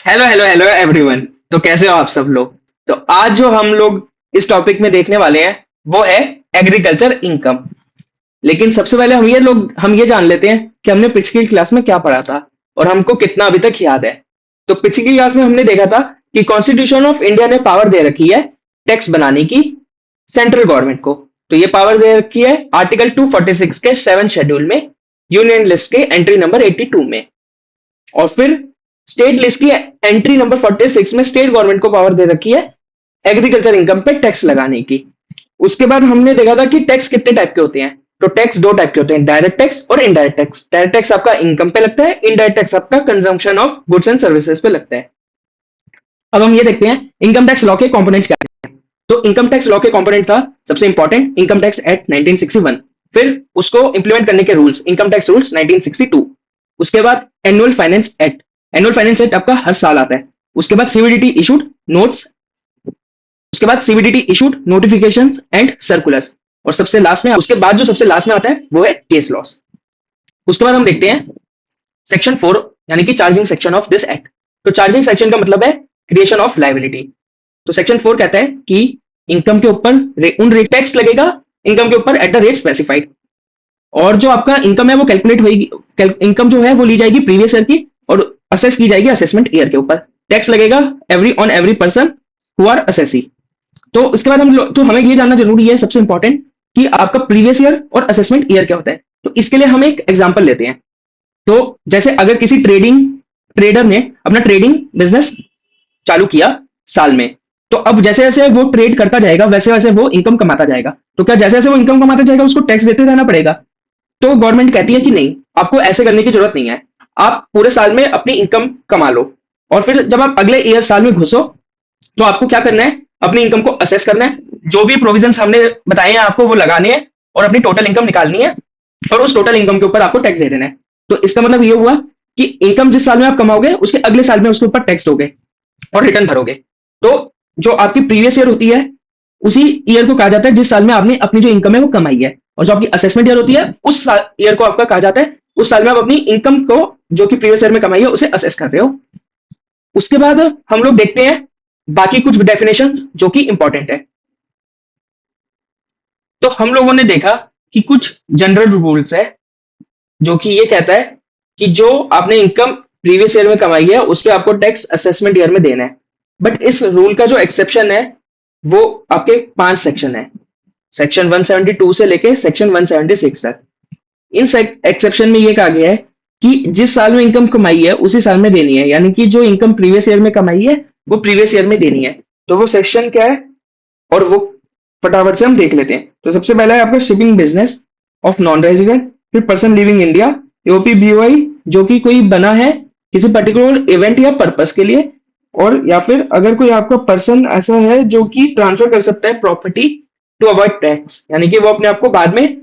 Hello hello hello everyone. तो कैसे हो आप सब लोग। तो आज जो हम लोग इस टॉपिक में देखने वाले हैं वो है एग्रीकल्चर इनकम। लेकिन सबसे पहले हम ये जान लेते हैं कि हमने पिछली क्लास में क्या पढ़ा था और हमको कितना अभी तक याद है। तो पिछली क्लास में हमने देखा था कि कॉन्स्टिट्यूशन ऑफ इंडिया ने पावर दे रखी है टैक्स बनाने की सेंट्रल गवर्नमेंट को। तो ये पावर दे रखी है आर्टिकल 246 के 7 शेड्यूल में, यूनियन लिस्ट के एंट्री नंबर 82 में। और फिर स्टेट लिस्ट की एंट्री नंबर 46 में स्टेट गवर्नमेंट को पावर दे रखी है एग्रीकल्चर इनकम पे टैक्स लगाने की। उसके बाद हमने देखा था कि टैक्स कितने टाइप के होते हैं। तो टैक्स दो टाइप के होते हैं, डायरेक्ट टैक्स और इनडायरेक्ट टैक्स। डायरेक्ट टैक्स आपका इनकम पे लगता है, इनडायरेक्ट टैक्स आपका consumption of goods and services पे लगता है। अब हम ये देखते हैं इनकम टैक्स लॉ के कंपोनेंट्स क्या हैं। तो इनकम टैक्स लॉ के कंपोनेंट था सबसे इंपॉर्टेंट इनकम टैक्स एक्ट 1961। फिर उसको इंप्लीमेंट करने के रूल्स इनकम टैक्स रूल्स 1962। उसके बाद annual finance act. Annual finance act आपका हर साल आता है। उसके बाद सीबीडीटी इशूड नोट्स। उसके बाद CBDT issued notifications and circulars. और सबसे लास्ट में, उसके बाद जो सबसे लास्ट में आता है वो है केस लॉस। उसके बाद हम देखते हैं सेक्शन 4 यानी कि charging section of this act. तो चार्जिंग सेक्शन का मतलब है क्रिएशन ऑफ लायबिलिटी। तो सेक्शन 4 कहता है कि इनकम के ऊपर उन रेट टैक्स लगेगा इनकम के ऊपर एट द रेट स्पेसिफाइड। और जो आपका इनकम है वो कैलकुलेट होगी। इनकम जो है वो ली जाएगी प्रीवियस ईयर की और असेस की जाएगी असेसमेंट ईयर के ऊपर। टैक्स लगेगा every person who are assessee. तो उसके बाद तो हमें ये जानना जरूरी है सबसे इंपॉर्टेंट कि आपका प्रीवियस ईयर और असेसमेंट ईयर क्या होता है। तो इसके लिए हम एक एग्जांपल लेते हैं। तो जैसे अगर किसी ट्रेडर ने अपना ट्रेडिंग बिजनेस चालू किया साल में, तो अब जैसे जैसे वो ट्रेड करता जाएगा वैसे वैसे वो इनकम कमाता जाएगा। तो क्या जैसे जैसे वो इनकम कमाता जाएगा उसको टैक्स देते रहना पड़ेगा। तो गवर्नमेंट कहती है कि नहीं, आपको ऐसे करने की जरूरत नहीं है। आप पूरे साल में अपनी इनकम कमा लो और फिर जब आप अगले ईयर साल में घुसो तो आपको क्या करना है, अपनी इनकम को असेस करना है। जो भी प्रोविजंस हमने बताए हैं आपको वो लगाने हैं और अपनी टोटल इनकम निकालनी है और उस टोटल इनकम के ऊपर आपको टैक्स दे देना है। तो इसका मतलब ये हुआ कि इनकम जिस साल में आप कमाओगे उसके अगले साल में उसके ऊपर टैक्स दोगे और रिटर्न भरोगे। तो जो आपकी प्रीवियस ईयर होती है उसी ईयर को कहा जाता है जिस साल में आपने अपनी जो इनकम है वो कमाई है। और जो आपकी असेसमेंट ईयर होती है उस ईयर को आपका कहा जाता है उस साल में आप अपनी इनकम को जो कि प्रीवियस ईयर में कमाई है उसे असेस कर रहे हो। उसके बाद हम लोग देखते हैं बाकी कुछ डेफिनेशन जो कि इंपॉर्टेंट है। तो हम लोगों ने देखा कि कुछ जनरल रूल्स है जो कि ये कहता है कि जो आपने इनकम प्रीवियस ईयर में कमाई है उस पर आपको टैक्स असेसमेंट ईयर में देना है। बट इस रूल का जो एक्सेप्शन है वो आपके 5 सेक्शन है, सेक्शन 172 से लेके सेक्शन 176 तक। इन एक्सेप्शन में ये कहा गया है कि जिस साल में इनकम कमाई है उसी साल में देनी है, यानी कि जो इनकम प्रीवियस ईयर में कमाई है वो प्रीवियस ईयर में देनी है। तो वो सेक्शन क्या है और वो फटाफट से हम देख लेते हैं। तो सबसे पहला है आपका shipping business of non resident, फिर पर्सन लिविंग इंडिया, ओपीबीओआई जो कि कोई बना है किसी पर्टिकुलर इवेंट या पर्पस के लिए, और या फिर अगर कोई आपका पर्सन ऐसा है जो कि ट्रांसफर कर सकता है प्रॉपर्टी टू अवॉइड टैक्स, यानी कि वो अपने आप को बाद में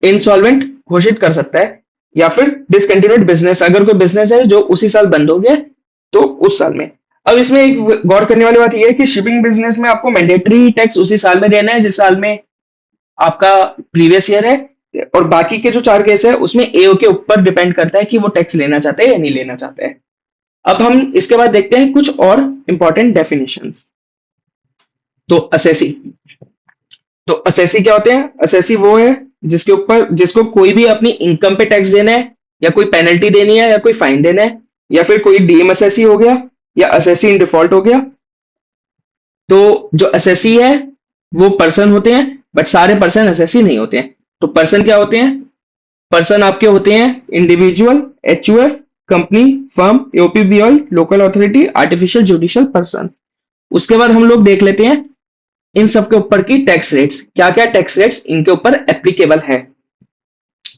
इंसॉल्वेंट घोषित कर सकता है, या फिर डिसकंटिन्यूड बिजनेस अगर कोई बिजनेस है जो उसी साल बंद हो गया तो उस साल में। अब इसमें एक गौर करने वाली बात यह है कि शिपिंग बिजनेस में आपको मैंडेटरी टैक्स उसी साल में देना है जिस साल में आपका प्रीवियस ईयर है। और बाकी के जो 4 केस है उसमें एओ के ऊपर डिपेंड करता है कि वो टैक्स लेना चाहते हैं या नहीं लेना चाहते हैं। अब हम इसके बाद देखते हैं कुछ और इंपॉर्टेंट डेफिनेशंस। तो असेसी। तो असेसी क्या होते हैं? असेसी वो है जिसको कोई भी अपनी इनकम पे टैक्स देना है या कोई पेनल्टी देनी है या कोई फाइन देना है, या फिर कोई डीएम असेसी हो गया या असेसी इन डिफॉल्ट हो गया। तो जो असेसी है वो पर्सन होते हैं बट सारे पर्सन असेसी नहीं होते हैं। तो पर्सन क्या होते हैं? पर्सन आपके होते हैं individual, HUF, company, firm, OPBI, local authority, artificial judicial person. उसके बाद हम लोग देख लेते हैं इन सब के ऊपर की टैक्स रेट्स, क्या क्या टैक्स रेट्स इनके ऊपर एप्लीकेबल है।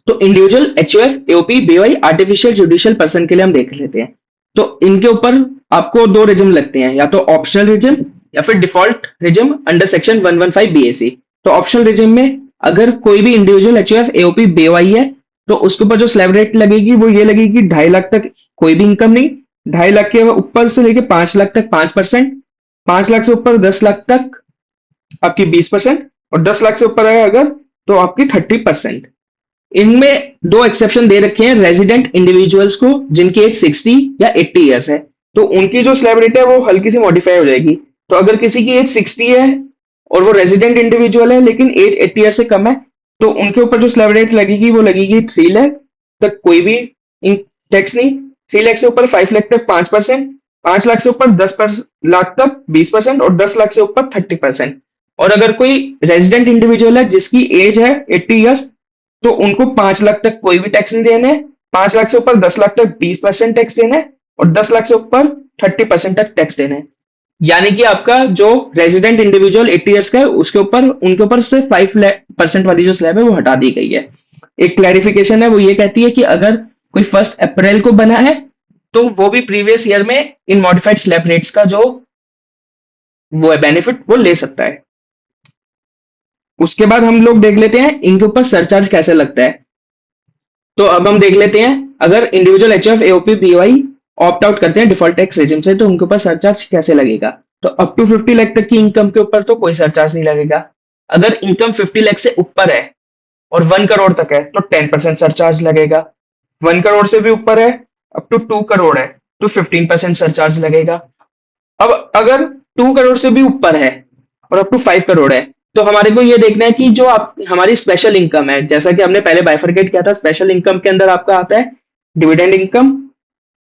तो individual, HUF, AOP, BOI, artificial judicial person के लिए हम देख लेते हैं। तो इनके ऊपर आपको 2 रिजिम लगते हैं, या तो ऑप्शनल रिजिम या फिर default regime under section 115 BAC. तो ऑप्शनल रिजिम में अगर कोई भी इंडिविजुअल, एचयूएफ, एओपी, बीओआई है तो उसके ऊपर जो स्लैब रेट लगेगी वो ये लगेगी 2.5 लाख तक कोई भी इनकम नहीं, 2.5 लाख के ऊपर से लेके 5 लाख तक 5%, 5 लाख से ऊपर 10 लाख तक आपकी 20%, और 10 लाख से ऊपर है अगर तो आपकी 30%। इनमें दो एक्सेप्शन दे रखे हैं रेजिडेंट इंडिविजुअल्स को, जिनकी एज 60 या 80 ईयर्स है, तो उनकी जो स्लैब रेट है वो हल्की सी मॉडिफाई हो जाएगी। तो अगर किसी की एज 60 है और वो रेजिडेंट इंडिविजुअल है लेकिन एज 80 ईयर से कम है, तो उनके ऊपर जो स्लैब रेट लगेगी वो लगेगी 3 लाख तक, कोई भी टैक्स नहीं। 3 लाख से ऊपर 5 लाख तक 5%, 5 लाख से ऊपर 10 लाख तक 20%, और 10 लाख से ऊपर 30%। और अगर कोई रेजिडेंट इंडिविजुअल है जिसकी एज है 80 ईयर्स, तो उनको 5 लाख तक कोई भी टैक्स नहीं देने, 5 लाख से ऊपर 10 लाख तक 20% टैक्स देना है, और 10 लाख से ऊपर 30% तक टैक्स देना है। यानी कि आपका जो रेजिडेंट इंडिविजुअल 80 ईयर्स का है उसके ऊपर, उनके ऊपर से 5% वाली जो स्लैब है वो हटा दी गई है। एक क्लैरिफिकेशन है, वो ये कहती है कि अगर कोई 1 अप्रैल को बना है तो वो भी प्रीवियस ईयर में इन मॉडिफाइड स्लैब रेट्स का जो वो है बेनिफिट वो ले सकता है। उसके बाद हम लोग देख लेते हैं इनके ऊपर सरचार्ज कैसे लगता है। तो अब हम देख लेते हैं, अगर individual HF AOP BY opt out करते हैं डिफॉल्ट टैक्स रेजिम से, तो उनके ऊपर सरचार्ज कैसे लगेगा। तो अप टू 50 लाख तक की इनकम के ऊपर तो कोई सरचार्ज नहीं लगेगा। अगर इनकम 50 लाख से ऊपर है और 1 करोड़ तक है तो 10% सरचार्ज लगेगा। 1 करोड़ से भी ऊपर है, अप टू 2 करोड़ है, तो 15% सरचार्ज लगेगा। अब अगर 2 करोड़ से भी ऊपर है और अप टू 5 करोड़ है, तो हमारे को ये देखना है कि जो आप हमारी स्पेशल इनकम है, जैसा कि हमने पहले बाइफरकेट किया था, स्पेशल इनकम के अंदर आपका आता है dividend income,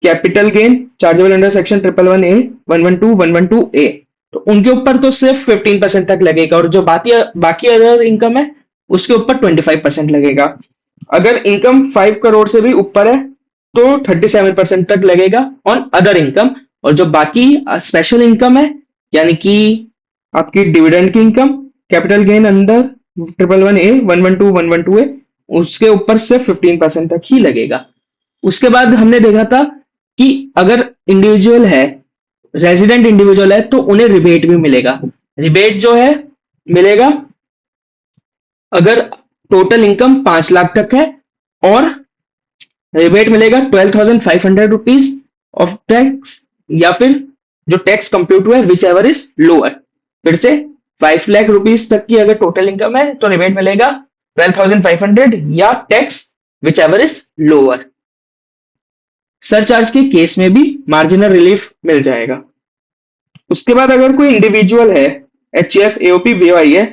capital gain chargeable under section 111A, 112, 112A, तो उनके ऊपर तो सिर्फ 15% तक लगेगा, और जो बाकी बाकी अदर इनकम है उसके ऊपर 25% लगेगा। अगर इनकम 5 करोड़ से भी ऊपर है तो 37% तक लगेगा ऑन अदर इनकम, और जो बाकी स्पेशल इनकम है यानी कि आपकी डिविडेंड की income, capital gain under 111A, 112, 112A, उसके ऊपर सिर्फ 15% तक ही लगेगा। उसके बाद हमने देखा था कि अगर इंडिविजुअल है, रेजिडेंट इंडिविजुअल है, तो उन्हें रिबेट भी मिलेगा। रिबेट जो है मिलेगा अगर टोटल इनकम 5 लाख तक है, और रिबेट मिलेगा 12,500 रुपीज ऑफ टैक्स, या फिर जो टैक्स कंप्यूट हुआ है विच एवर इज लोअर। फिर से 5 लाख रुपीज तक की अगर टोटल इनकम है तो रिबेट मिलेगा 12,500 या tax which ever is lower. Surcharge के केस में भी मार्जिनल रिलीफ मिल जाएगा। उसके बाद अगर कोई इंडिविजुअल है, एच एफ एओपी बीवाई है,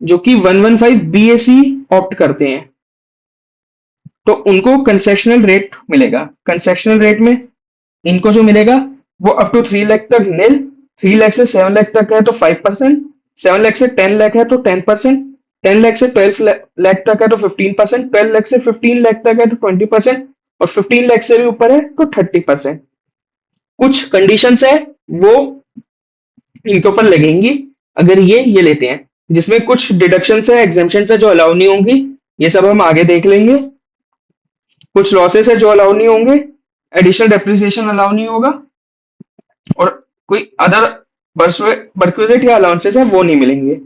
जो कि 115 बीएसी ऑप्ट करते हैं, तो उनको कंसेशनल रेट मिलेगा। कंसेशनल रेट में इनको जो मिलेगा वो अप टू 3 लाख तक नील, 3 लाख से 7 लाख तक है तो 5%, 7 लाख से 10 लाख है तो 10%, 10 लाख से 12 लाख तक है तो 15%, 12 लाख से 15 लाख तक है तो 20%, और 15 लाख से भी ऊपर है तो 30%। कुछ कंडीशंस है वो इनके ऊपर लगेंगी अगर ये लेते हैं, जिसमें कुछ डिडक्शंस है, एग्जेम्पशंस है जो अलाउ नहीं होंगी, ये सब हम आगे देख लेंगे। कुछ लॉसेस है जो अलाउ नहीं होंगे, एडिशनल डेप्रिसिएशन अलाउ नहीं होगा, और कोई अदर बर्क्विजिट या अलाउंसेस है वो नहीं मिलेंगे।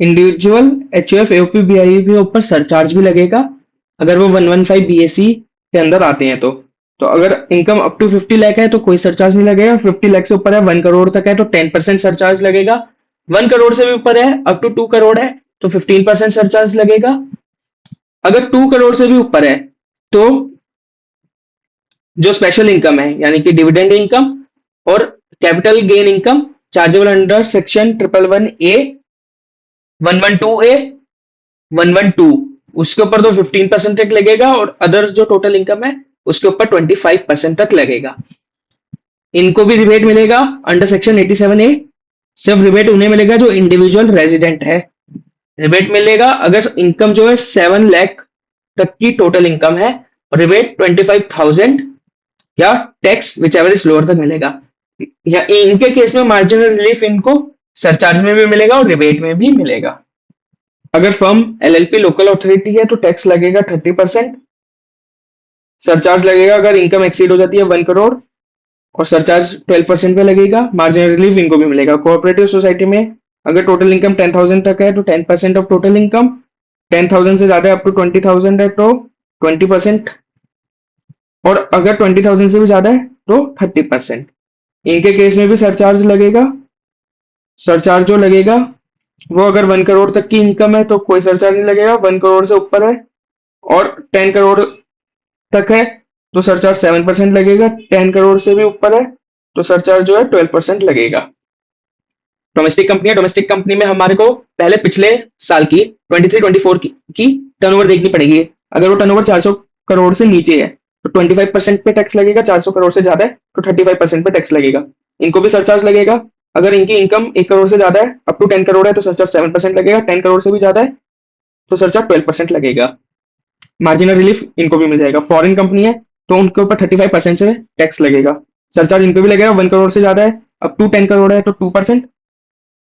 इंडिविजुअल एचयूएफ एओपी बीआई के ऊपर सरचार्ज भी लगेगा अगर वो 115 बीएसई के अंदर आते हैं तो अगर इनकम अप टू 50 लाख है तो कोई सरचार्ज नहीं लगेगा। 50 लाख से ऊपर है, 1 करोड़ तक है तो 10% सरचार्ज लगेगा। 1 करोड़ से भी ऊपर है, अप टू 2 करोड़ है तो 15% सरचार्ज लगेगा। अगर 2 करोड़ से भी ऊपर है तो जो स्पेशल इनकम है यानी कि डिविडेंड इनकम और capital gain income chargeable under section 111A, 112A, 112, उसके ऊपर तो 15% तक लगेगा, और अदर जो टोटल इनकम है उसके ऊपर 25% तक लगेगा। इनको भी रिबेट मिलेगा अंडर सेक्शन 87A। सिर्फ रिबेट उन्हें मिलेगा जो इंडिविजुअल रेजिडेंट है। रिबेट मिलेगा अगर इनकम जो है 7 लाख तक की टोटल इनकम है, और रिबेट 25,000 या tax which ever is lower तक मिलेगा। या इनके केस में मार्जिनल रिलीफ इनको सरचार्ज में भी मिलेगा और रिबेट में भी मिलेगा। अगर फर्म एलएलपी लोकल अथॉरिटी है तो टैक्स लगेगा 30%। सरचार्ज लगेगा अगर इनकम एक्सीड हो जाती है 1 करोड़, और सरचार्ज 12% पे लगेगा। मार्जिनल रिलीफ इनको भी मिलेगा। कोऑपरेटिव सोसाइटी में अगर टोटल इनकम 10,000 तक है तो 10% ऑफ टोटल इनकम, 10,000 से ज्यादा अप टू 20,000 है तो 20%, और अगर 20,000 से भी ज्यादा है तो 30%। इनके केस में भी सरचार्ज लगेगा। सरचार्ज जो लगेगा वो अगर 1 करोड़ तक की इनकम है तो कोई सरचार्ज नहीं लगेगा, 1 करोड़ से ऊपर है और 10 करोड़ तक है तो सरचार्ज 7% लगेगा, 10 करोड़ से भी ऊपर है तो सरचार्ज जो है 12% लगेगा। डोमेस्टिक कंपनी है, डोमेस्टिक कंपनी में हमारे को पहले पिछले साल की 23-24 की टर्नओवर देखनी पड़ेगी। अगर वो टर्नओवर 400 करोड़ से नीचे है तो 25% पे टैक्स लगेगा, 400 करोड़ से ज्यादा है तो 35% पे टैक्स लगेगा। इनको भी सरचार्ज लगेगा। अगर इनकी इनकम 1 करोड़ से ज्यादा है, अप टू 10 करोड़ है तो सरचार्ज 7% लगेगा, 10 करोड़ से भी ज्यादा है तो सरचार्ज 12% लगेगा। मार्जिनल रिलीफ इनको भी मिल जाएगा। फॉरेन कंपनी है तो उनके ऊपर 35% से टैक्स लगेगा। सरचार्ज इनको भी लगेगा। 1 करोड़ से ज्यादा है, अप टू 10 करोड़ है तो 2%,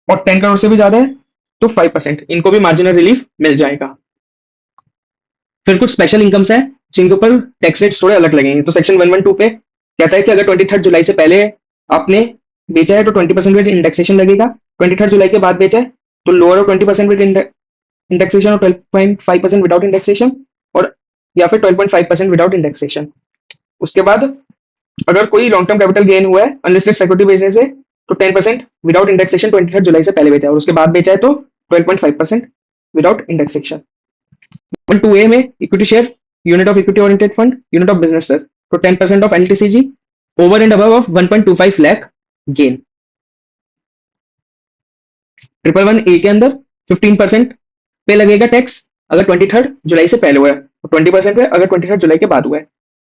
और 10 करोड़ से भी ज्यादा है तो 5%। इनको भी मार्जिनल रिलीफ मिल जाएगा। फिर कुछ स्पेशल इनकम्स है जिनके ऊपर टैक्स रेट्स थोड़े अलग लगेंगे। तो सेक्शन 112 पे कहता है कि अगर 23 जुलाई से पहले आपने बेचा है तो 20% रेट इंडेक्सेशन लगेगा। 23 जुलाई के बाद बेचा है तो लोअर और 20% रेट इंडेक्सेशन, और 12.5% विदाउट इंडेक्सेशन, और या फिर 12.5% विदाउट इंडेक्सेशन। उसके बाद अगर कोई लॉन्ग टर्म कैपिटल गेन हुआ है अनलिस्टेड सिक्योरिटी बेचने से तो 10% विदाउट इंडेक्सेशन 23 जुलाई से पहले बेचा है, और उसके बाद बेचा है तो 12.5% विदाउट इंडेक्सेशन। 2A में equity share, unit of equity oriented fund, unit of business trust, तो 10% of LTCG over and above of 1.25 lakh gain. 111A के अंदर 15% पे लगेगा टैक्स अगर 23 जुलाई से पहले हुआ है, और 20% पे अगर 23 जुलाई के बाद हुआ है।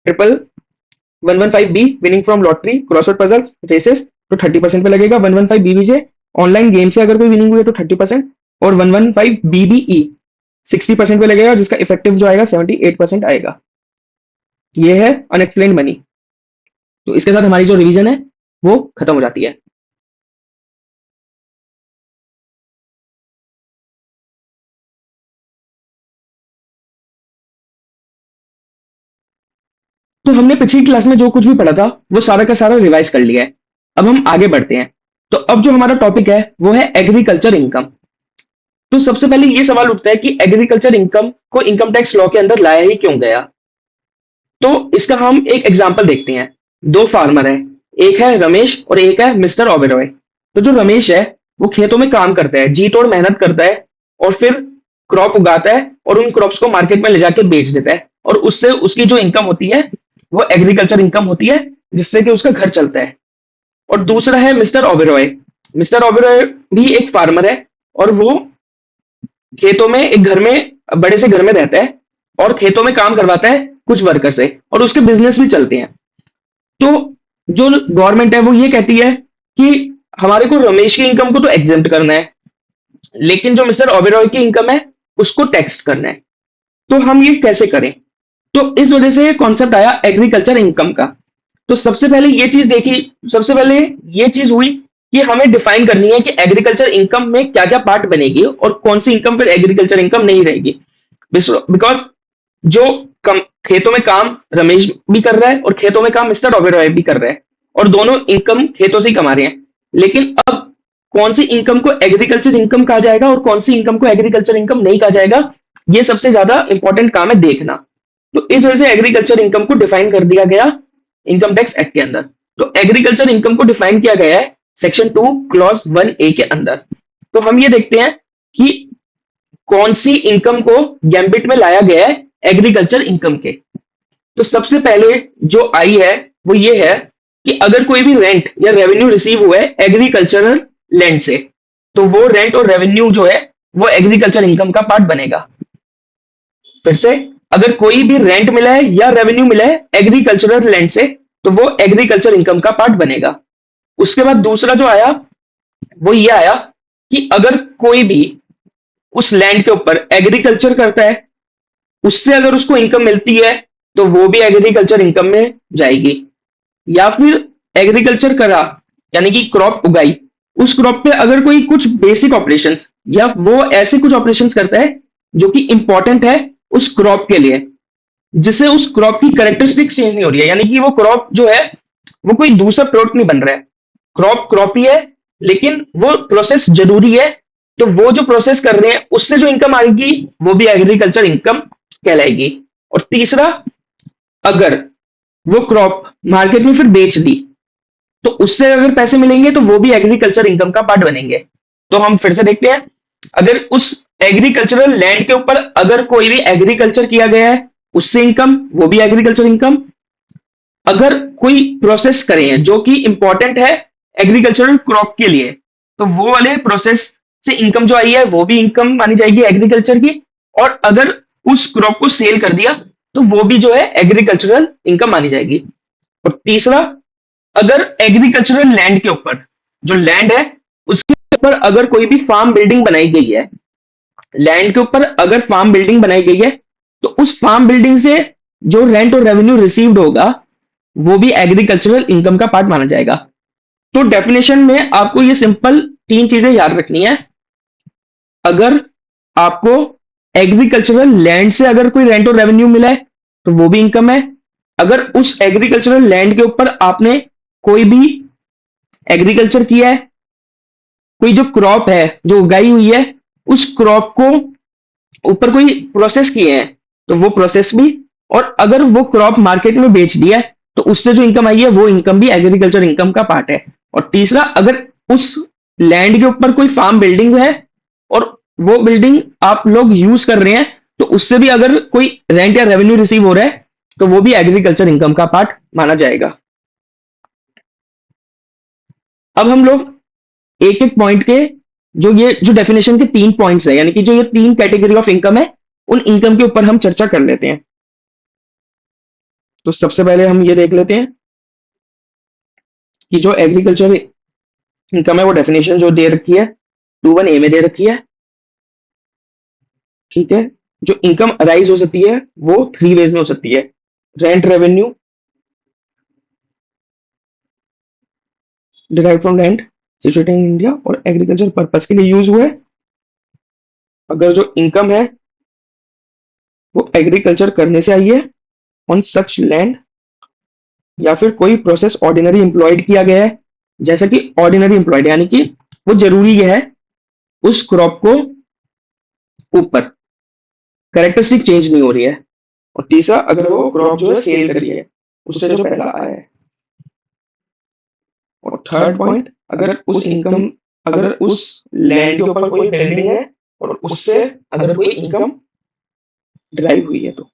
115B winning from lottery, crossword puzzles, races तो 30% पे लगेगा। 115BBJ ऑनलाइन गेम से अगर कोई विनिंग हुई है तो 30%, और 115BBE 60% पे लगेगा, जिसका इफेक्टिव जो आएगा 78% आएगा। ये है अनएक्सप्लेन्ड मनी। तो इसके साथ हमारी जो रिवीजन है वो खत्म हो जाती है। तो हमने पिछली क्लास में जो कुछ भी पढ़ा था वो सारा का सारा रिवाइज कर लिया है। अब हम आगे बढ़ते हैं। तो अब जो हमारा टॉपिक है वो है एग्रीकल्चर इनकम। तो सबसे पहले ये सवाल उठता है कि एग्रीकल्चर इनकम को इनकम टैक्स लॉ के अंदर लाया ही क्यों गया। तो इसका हम एक एग्जांपल देखते हैं। दो फार्मर है, एक है रमेश और एक है मिस्टर ओबेरॉय। तो जो रमेश है वो खेतों में काम करता है, जी तोड़ मेहनत करता है, और फिर क्रॉप उगाता है और उन क्रॉप्स को मार्केट में ले जाके बेच देता है, और उससे उसकी जो इनकम होती है वो एग्रीकल्चर इनकम होती है, जिससे कि उसका घर चलता है। और दूसरा है मिस्टर ओबेरॉय। मिस्टर ओबेरॉय भी एक फार्मर है, और वो खेतों में एक घर में, बड़े से घर में रहता है, और खेतों में काम करवाता है कुछ वर्कर से, और उसके बिजनेस भी चलते हैं। तो जो गवर्नमेंट है वो ये कहती है कि हमारे को रमेश की इनकम को तो एग्जेम्प्ट करना है, लेकिन जो मिस्टर ओबेरॉय की इनकम है उसको टैक्स करना है। तो हम ये कैसे करें। तो इस वजह से कॉन्सेप्ट आया एग्रीकल्चर इनकम का। तो सबसे पहले ये चीज देखी, सबसे पहले ये चीज हुई कि हमें डिफाइन करनी है कि एग्रीकल्चर इनकम में क्या क्या पार्ट बनेगी और कौन सी इनकम फिर एग्रीकल्चर इनकम नहीं रहेगी। बिकॉज जो खेतों में काम रमेश भी कर रहा है और खेतों में काम मिस्टर ओबेरॉय भी कर रहा है, और दोनों इनकम खेतों से ही कमा रहे हैं। लेकिन अब कौन सी इनकम को एग्रीकल्चर इनकम कहा जाएगा और कौन सी इनकम को एग्रीकल्चर इनकम नहीं कहा जाएगा, ये सबसे ज्यादा इंपॉर्टेंट काम है देखना। तो इस वजह से एग्रीकल्चर इनकम को डिफाइन कर दिया गया इनकम टैक्स एक्ट के अंदर। तो एग्रीकल्चर इनकम को डिफाइन किया गया है सेक्शन 2 क्लॉज 1A के अंदर। तो हम ये देखते हैं कि कौन सी इनकम को गैम्बिट में लाया गया है एग्रीकल्चर इनकम के। तो सबसे पहले जो आई है वो ये है कि अगर कोई भी रेंट या रेवेन्यू रिसीव हुआ है एग्रीकल्चरल लैंड से, तो वो रेंट और रेवेन्यू जो है वो एग्रीकल्चर इनकम का पार्ट बनेगा। फिर से, अगर कोई भी रेंट मिला है या रेवेन्यू मिला है एग्रीकल्चरल लैंड से, तो वो एग्रीकल्चर इनकम का पार्ट बनेगा। उसके बाद दूसरा जो आया वो ये आया कि अगर कोई भी उस लैंड के ऊपर एग्रीकल्चर करता है, उससे अगर उसको इनकम मिलती है तो वो भी एग्रीकल्चर इनकम में जाएगी। या फिर एग्रीकल्चर करा यानी कि क्रॉप उगाई, उस क्रॉप पे अगर कोई कुछ बेसिक ऑपरेशंस या वो ऐसे कुछ ऑपरेशंस करता है जो कि इंपॉर्टेंट है उस क्रॉप के लिए, जिससे उस क्रॉप की कैरेक्टरिस्टिक्स चेंज नहीं हो रही है, यानी कि वो क्रॉप जो है वो कोई दूसरा प्रोडक्ट नहीं बन रहा है, क्रॉप क्रॉप ही है, लेकिन वो प्रोसेस जरूरी है। तो वो जो प्रोसेस कर रहे हैं उससे जो इनकम आएगी वो भी एग्रीकल्चर इनकम कहलाएगी। और तीसरा, अगर वो क्रॉप मार्केट में फिर बेच दी तो उससे अगर पैसे मिलेंगे तो वो भी एग्रीकल्चर इनकम का पार्ट बनेंगे। तो हम फिर से देखते हैं, अगर उस एग्रीकल्चरल लैंड के ऊपर अगर कोई भी एग्रीकल्चर किया गया है उससे इनकम, वो भी एग्रीकल्चर इनकम। अगर कोई प्रोसेस करें हैं जो कि इंपॉर्टेंट है एग्रीकल्चरल क्रॉप के लिए, तो वो वाले प्रोसेस से इनकम जो आई है वो भी इनकम मानी जाएगी एग्रीकल्चर की। और अगर उस क्रॉप को सेल कर दिया तो वो भी जो है एग्रीकल्चरल इनकम मानी जाएगी। और तीसरा, अगर एग्रीकल्चरल लैंड के ऊपर, जो लैंड है उसके ऊपर अगर कोई भी फार्म बिल्डिंग बनाई गई है, लैंड के ऊपर अगर फार्म बिल्डिंग बनाई गई है तो उस फार्म बिल्डिंग से जो रेंट और रेवेन्यू रिसीव्ड होगा वो भी एग्रीकल्चरल इनकम का पार्ट माना जाएगा। तो डेफिनेशन में आपको ये सिंपल तीन चीजें याद रखनी है। अगर आपको एग्रीकल्चरल लैंड से अगर कोई रेंट और रेवेन्यू मिला है तो वो भी इनकम है। अगर उस एग्रीकल्चरल लैंड के ऊपर आपने कोई भी एग्रीकल्चर किया है, कोई जो क्रॉप है जो उगाई हुई है उस क्रॉप को ऊपर कोई प्रोसेस किए हैं तो वो प्रोसेस भी। और अगर वो क्रॉप मार्केट में बेच दिया है तो उससे जो इनकम आई है वो इनकम भी एग्रीकल्चर इनकम का पार्ट है। और तीसरा, अगर उस लैंड के ऊपर कोई फार्म बिल्डिंग है और वो बिल्डिंग आप लोग यूज कर रहे हैं तो उससे भी अगर कोई रेंट या रेवेन्यू रिसीव हो रहा है तो वो भी एग्रीकल्चर इनकम का पार्ट माना जाएगा। अब हम लोग एक एक पॉइंट के जो डेफिनेशन के तीन पॉइंट्स है, यानी कि जो ये तीन कैटेगरी ऑफ इनकम है, उन इनकम के ऊपर हम चर्चा कर लेते हैं। तो सबसे पहले हम ये देख लेते हैं कि जो एग्रीकल्चर इनकम है वो डेफिनेशन जो दे रखी है 2(1)(a) में दे रखी है। ठीक है, जो इनकम अराइज हो सकती है वो थ्री वेज में हो सकती है: rent revenue derive from rent situated in India और एग्रीकल्चर पर्पस के लिए यूज हुए। अगर जो इनकम है वो एग्रीकल्चर करने से आई है ऑन सच लैंड, या फिर कोई प्रोसेस ऑर्डिनरी एम्प्लॉयड किया गया है, जैसा कि ऑर्डिनरी एम्प्लॉयड यानी कि वो जरूरी है उस क्रॉप को ऊपर कैरेक्टरिस्टिक चेंज नहीं हो रही है। और तीसरा, अगर वो क्रॉप जो है सेल करी है उससे जो पैसा आया है। और थर्ड पॉइंट, अगर उस लैंड के ऊपर कोई बिल्डिंग है और उससे अगर कोई इनकम ड्राइव हुई है तो।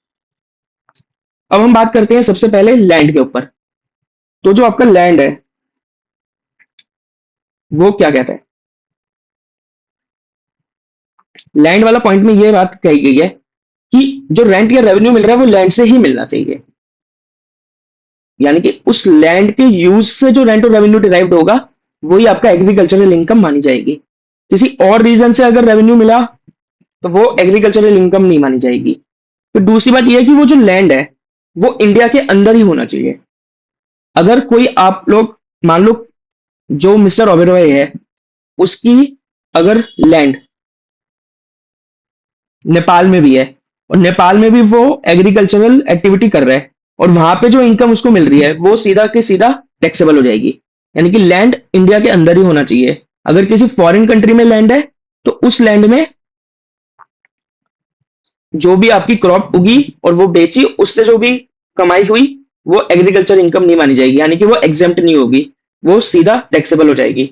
अब हम बात करते हैं सबसे पहले लैंड के ऊपर। तो जो आपका लैंड है वो क्या कहता है, लैंड वाला पॉइंट में ये बात कही गई है कि जो रेंट या रेवेन्यू मिल रहा है वो लैंड से ही मिलना चाहिए, यानी कि उस लैंड के यूज से जो रेंट और रेवेन्यू डिराइव्ड होगा वही आपका एग्रीकल्चरल इनकम मानी जाएगी। किसी और रीजन से अगर रेवेन्यू मिला तो वो एग्रीकल्चरल इनकम नहीं मानी जाएगी। फिर दूसरी बात यह है कि वो जो लैंड है वो इंडिया के अंदर ही होना चाहिए। अगर कोई आप लोग मान लो जो मिस्टर ओबेरॉय है उसकी अगर लैंड नेपाल में भी है और नेपाल में भी वो एग्रीकल्चरल एक्टिविटी कर रहा है और वहां पे जो इनकम उसको मिल रही है वो सीधा के सीधा टैक्सेबल हो जाएगी। यानी कि लैंड इंडिया के अंदर ही होना चाहिए। अगर किसी फॉरेन कंट्री में लैंड है तो उस लैंड में जो भी आपकी क्रॉप उगी और वो बेची उससे जो भी कमाई हुई वो एग्रीकल्चर इनकम नहीं मानी जाएगी, यानी कि वो एग्जेम्प्ट नहीं होगी, वो सीधा टैक्सेबल हो जाएगी।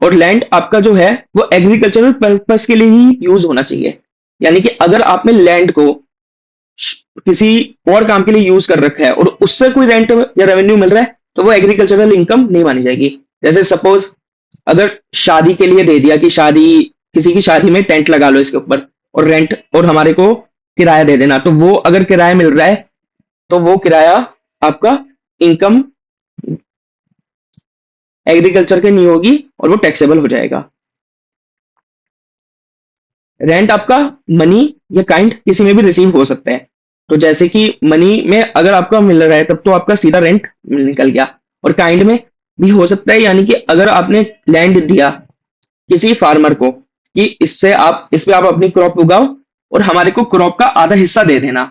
और लैंड आपका जो है वो एग्रीकल्चरल पर्पस के लिए ही यूज होना चाहिए। यानी कि अगर आपने लैंड को किसी और काम के लिए यूज कर रखा है और उससे कोई रेंट या रेवेन्यू मिल रहा है तो वो एग्रीकल्चरल इनकम नहीं मानी जाएगी। जैसे सपोज अगर शादी के लिए दे दिया कि किसी की शादी में टेंट लगा लो इसके ऊपर और रेंट और हमारे को किराया दे देना, तो वो अगर किराया मिल रहा है तो वो किराया आपका इनकम एग्रीकल्चर के नहीं होगी और वो टैक्सेबल हो जाएगा। रेंट आपका मनी या काइंड किसी में भी रिसीव हो सकता है। तो जैसे कि मनी में अगर आपका मिल रहा है तब तो आपका सीधा रेंट निकल गया, और काइंड में भी हो सकता है, यानी कि अगर आपने लैंड दिया किसी फार्मर को कि इससे आप इस पे आप अपनी क्रॉप उगाओ और हमारे को क्रॉप का आधा हिस्सा दे देना,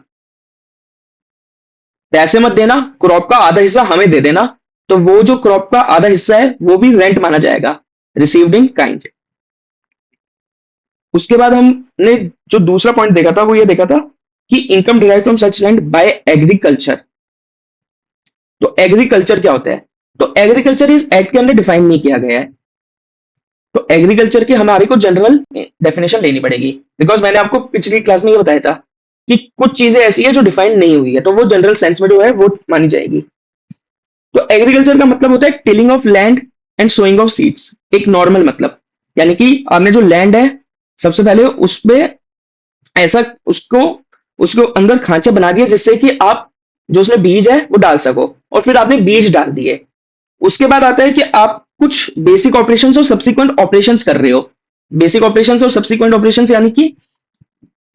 पैसे मत देना, क्रॉप का आधा हिस्सा हमें दे देना, तो वो जो क्रॉप का आधा हिस्सा है वो भी रेंट माना जाएगा, रिसीव्ड इन काइंड। उसके बाद हमने जो दूसरा पॉइंट देखा था वो ये देखा था कि income derive from such land bye agriculture. तो एग्रीकल्चर क्या होता है? तो एग्रीकल्चर इस एक्ट के अंदर डिफाइन नहीं किया गया है। तो एग्रीकल्चर की हमारे को जनरल डेफिनेशन लेनी पड़ेगी, बिकॉज मैंने आपको पिछली क्लास में ये बताया था कि कुछ चीजें ऐसी है जो डिफाइन नहीं हुई है, तो वो जनरल सेंस में जो है वो मानी जाएगी। तो एग्रीकल्चर का मतलब होता है tilling of land and sowing of seeds, एक नॉर्मल मतलब, यानी कि आपने जो लैंड है सबसे पहले उस पे ऐसा उसको उसको अंदर खांचा बना दिया जिससे कि आप जो उसमें बीज है वो डाल सको, और फिर आपने बीज डाल दिए। उसके बाद आता है कि आप कुछ बेसिक ऑपरेशंस और सब्सिक्वेंट ऑपरेशंस कर रहे हो। बेसिक ऑपरेशंस और सब्सिक्वेंट ऑपरेशंस यानी कि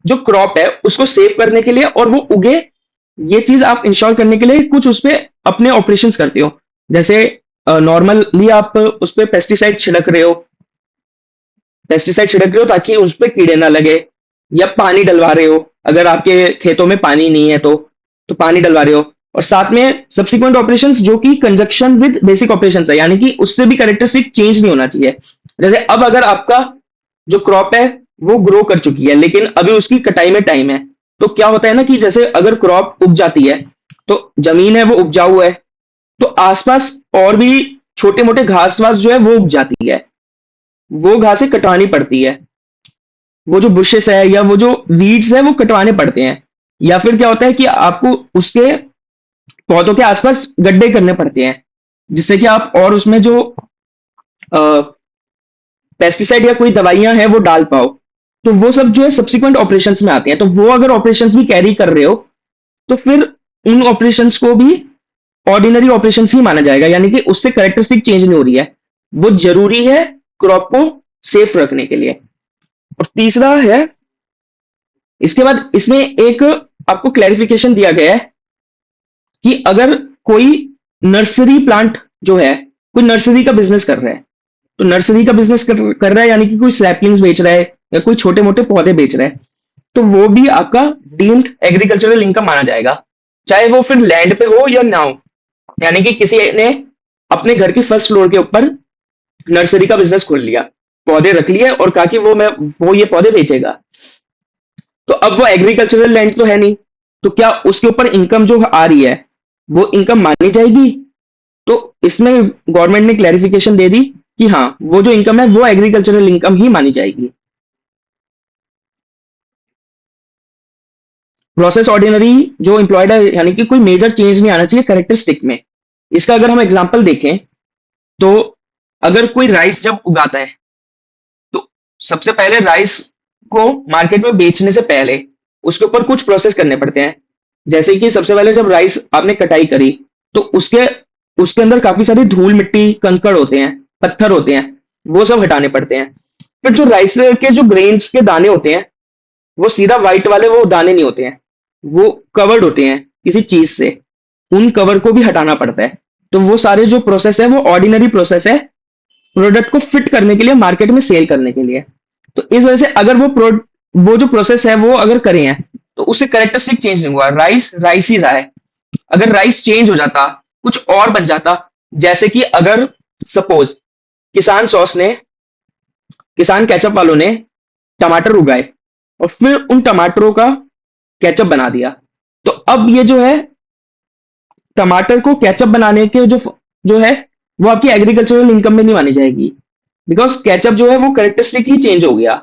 जो क्रॉप है उसको सेव करने के लिए और वो उगे, ये चीज आप इंश्योर करने के लिए कुछ उस पे अपने ऑपरेशंस करते हो। जैसे नॉर्मली आप उस पे पेस्टिसाइड छिड़क रहे हो, ताकि उस पे कीड़े ना लगे, या पानी डलवा रहे हो अगर आपके खेतों में पानी नहीं है तो पानी डलवा रहे हो। और साथ में सब्सिक्वेंट ऑपरेशंस जो कि कंजक्शन विद बेसिक ऑपरेशंस है, यानी कि उससे भी कैरेक्टरिस्टिक चेंज नहीं होना चाहिए। जैसे अब अगर आपका जो क्रॉप है वो ग्रो कर चुकी है लेकिन अभी उसकी कटाई में टाइम है, तो क्या होता है ना कि जैसे अगर क्रॉप उग जाती है तो जमीन है वो उपजाऊ है, तो आसपास और भी छोटे मोटे घास वास जो है वो उग जाती है, वो घासें कटवानी पड़ती है। वो जो बुशेस है या वो जो वीड्स है वो कटवाने पड़ते हैं। या फिर क्या होता है कि आपको उसके पौधों के आसपास गड्ढे करने पड़ते हैं जिससे कि आप और उसमें जो पेस्टिसाइड या कोई दवाइयां हैं वो डाल पाओ। तो वो सब जो है सब्सिक्वेंट ऑपरेशंस में आते हैं। तो वो अगर ऑपरेशंस भी कैरी कर रहे हो तो फिर उन ऑपरेशंस को भी ऑर्डिनरी ऑपरेशंस ही माना जाएगा, यानी कि उससे कैरेक्टरिस्टिक चेंज नहीं हो रही है, वो जरूरी है क्रॉप को सेफ रखने के लिए। और तीसरा है, इसके बाद इसमें एक आपको क्लैरिफिकेशन दिया गया है कि अगर कोई नर्सरी प्लांट जो है, कोई नर्सरी का बिजनेस कर रहा है, तो नर्सरी का बिजनेस कर रहा है यानी कि कोई सैपलिंग्स बेच रहा है या कोई छोटे मोटे पौधे बेच रहा है, तो वो भी आपका डीम्ड एग्रीकल्चरल इनकम माना जाएगा, चाहे वो फिर लैंड पे हो या ना हो। यानी कि किसी ने अपने घर की फर्स्ट फ्लोर के ऊपर नर्सरी का बिजनेस खोल लिया, पौधे रख लिए और कहा कि वो ये पौधे बेचेगा, तो अब वो एग्रीकल्चरल लैंड तो है नहीं, तो क्या उसके ऊपर इनकम जो आ रही है वो इनकम मानी जाएगी? तो इसमें गवर्नमेंट ने क्लैरिफिकेशन दे दी कि हाँ, वो जो इनकम है वो एग्रीकल्चरल इनकम ही मानी जाएगी। प्रोसेस ऑर्डिनरी जो एम्प्लॉयड है, यानी कि कोई मेजर चेंज नहीं आना चाहिए कैरेक्टरिस्टिक में। इसका अगर हम एग्जांपल देखें तो अगर कोई राइस जब उगाता है तो सबसे पहले राइस को मार्केट में बेचने से पहले उसके ऊपर कुछ प्रोसेस करने पड़ते हैं। जैसे कि सबसे पहले जब राइस आपने कटाई करी तो उसके उसके अंदर काफी सारी धूल मिट्टी कंकड़ होते हैं, पत्थर होते हैं, वो सब हटाने पड़ते हैं। फिर जो राइस के जो ग्रेन्स के दाने होते हैं वो सीधा व्हाइट वाले वो दाने नहीं होते हैं, वो कवर्ड होते हैं किसी चीज से, उन कवर को भी हटाना पड़ता है। तो वो सारे जो प्रोसेस है वो ऑर्डिनरी प्रोसेस है प्रोडक्ट को फिट करने के लिए, मार्केट में सेल करने के लिए। तो इस वजह से अगर वो जो प्रोसेस है वो अगर करें हैं तो उससे कैरेक्टरिस्टिक चेंज नहीं हुआ, राइस राइस ही रहा है। अगर राइस चेंज हो जाता, कुछ और बन जाता, जैसे कि अगर सपोज किसान सॉस ने किसान केचप वालों ने टमाटर उगाए और फिर उन टमाटरों का केचप बना दिया, तो अब ये जो है टमाटर को केचप बनाने के जो है वो आपकी एग्रीकल्चरल इनकम में नहीं मानी जाएगी, बिकॉज केचप जो है वो कैरेक्टरिस्टिक ही चेंज हो गया।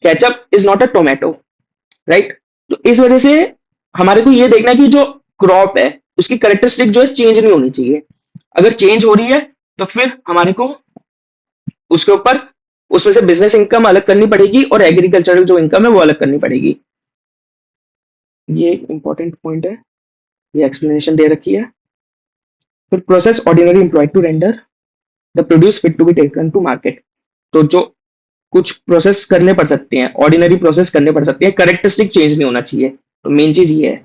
Ketchup is not a tomato, right? तो इस वजह से हमारे को ये देखना है कि जो क्रॉप है उसकी कैरेक्टरिस्टिक जो है चेंज नहीं होनी चाहिए। अगर चेंज हो रही है तो फिर हमारे को उसके ऊपर उसमें से बिजनेस इनकम अलग करनी पड़ेगी और एग्रीकल्चरल जो इनकम है वो अलग करनी पड़ेगी। ये एक इंपॉर्टेंट पॉइंट है, ये एक्सप्लेनेशन दे रखी है। फिर process ordinary employed to render the produce fit to be taken to market. तो जो कुछ प्रोसेस करने पड़ सकते हैं, ऑर्डिनरी प्रोसेस करने पड़ सकते हैं, करेक्टरिस्टिक चेंज नहीं होना चाहिए। तो मेन चीज ये है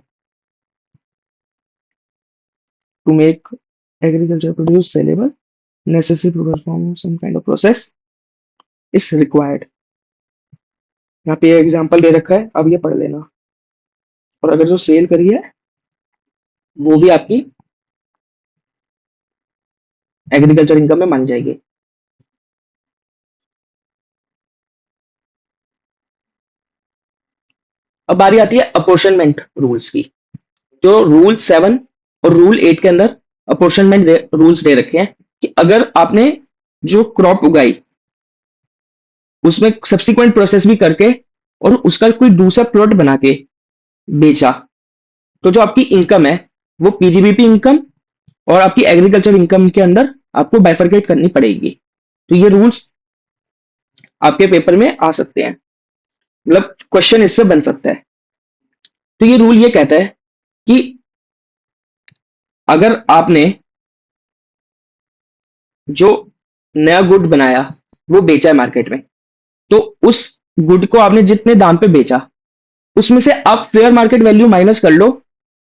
to make agriculture produce saleable necessary to perform some kind of process is required. यहाँ पे एग्जांपल दे रखा है, अब ये पढ़ लेना। और अगर जो सेल करी है वो भी आपकी एग्रीकल्चर इनकम में मान जाएगी। अब बारी आती है अपोर्शनमेंट रूल्स की। जो रूल 7 और रूल 8 के अंदर अपोर्शनमेंट रूल्स दे रखे हैं कि अगर आपने जो क्रॉप उगाई उसमें सब्सिक्वेंट प्रोसेस भी करके और उसका कोई दूसरा प्लॉट बना के बेचा, तो जो आपकी इनकम है वो पीजीबीपी इनकम और आपकी एग्रीकल्चर इनकम के अंदर आपको बाइफरकेट करनी पड़ेगी। तो ये रूल्स आपके पेपर में आ सकते हैं, मतलब क्वेश्चन इससे बन सकता है। तो ये रूल ये कहता है कि अगर आपने जो नया गुड बनाया वो बेचा है मार्केट में, तो उस गुड को आपने जितने दाम पे बेचा उसमें से आप फेयर मार्केट वैल्यू माइनस कर लो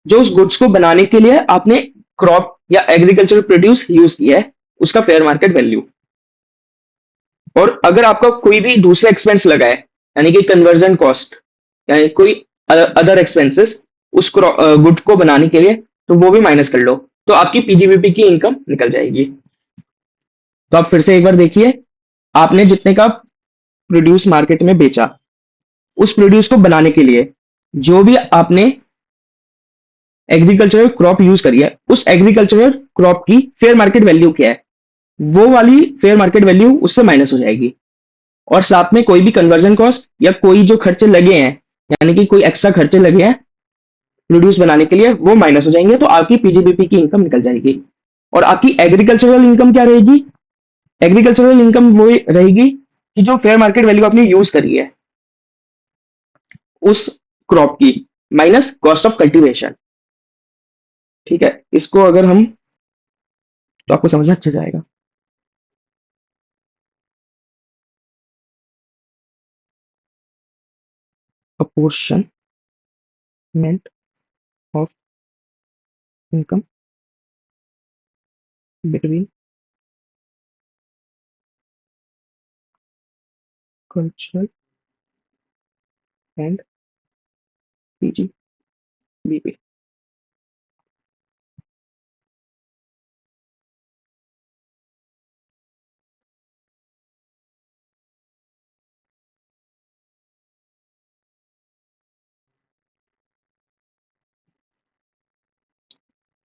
जो उस गुड्स को बनाने के लिए आपने क्रॉप या एग्रीकल्चर प्रोड्यूस यूज किया है उसका फेयर मार्केट वैल्यू। और अगर आपका कोई भी दूसरा एक्सपेंस लगा है यानी कि कन्वर्जन कॉस्ट यानी कोई अदर एक्सपेंसेस उस गुड को बनाने के लिए, तो वो भी माइनस कर लो, तो आपकी पीजीबीपी की इनकम निकल जाएगी। तो आप फिर से एक बार देखिए, आपने जितने का प्रोड्यूस मार्केट में बेचा उस प्रोड्यूस को बनाने के लिए जो भी आपने एग्रीकल्चरल क्रॉप यूज करी है उस एग्रीकल्चरल क्रॉप की फेयर मार्केट वैल्यू क्या है, वो वाली फेयर मार्केट वैल्यू उससे माइनस हो जाएगी। और साथ में कोई भी कन्वर्जन कॉस्ट या कोई जो खर्चे लगे हैं यानी कि कोई एक्स्ट्रा खर्चे लगे हैं प्रोड्यूस बनाने के लिए वो माइनस हो जाएंगे, तो आपकी पीजीबीपी की इनकम निकल जाएगी। और आपकी एग्रीकल्चरल इनकम क्या रहेगी? एग्रीकल्चरल इनकम वो रहेगी कि जो फेयर मार्केट वैल्यू आपने यूज करी है उस क्रॉप की माइनस कॉस्ट ऑफ कल्टीवेशन। ठीक है, इसको अगर हम, तो आपको समझना अच्छा जाएगा। Apportionment of income between cultural and PGBP.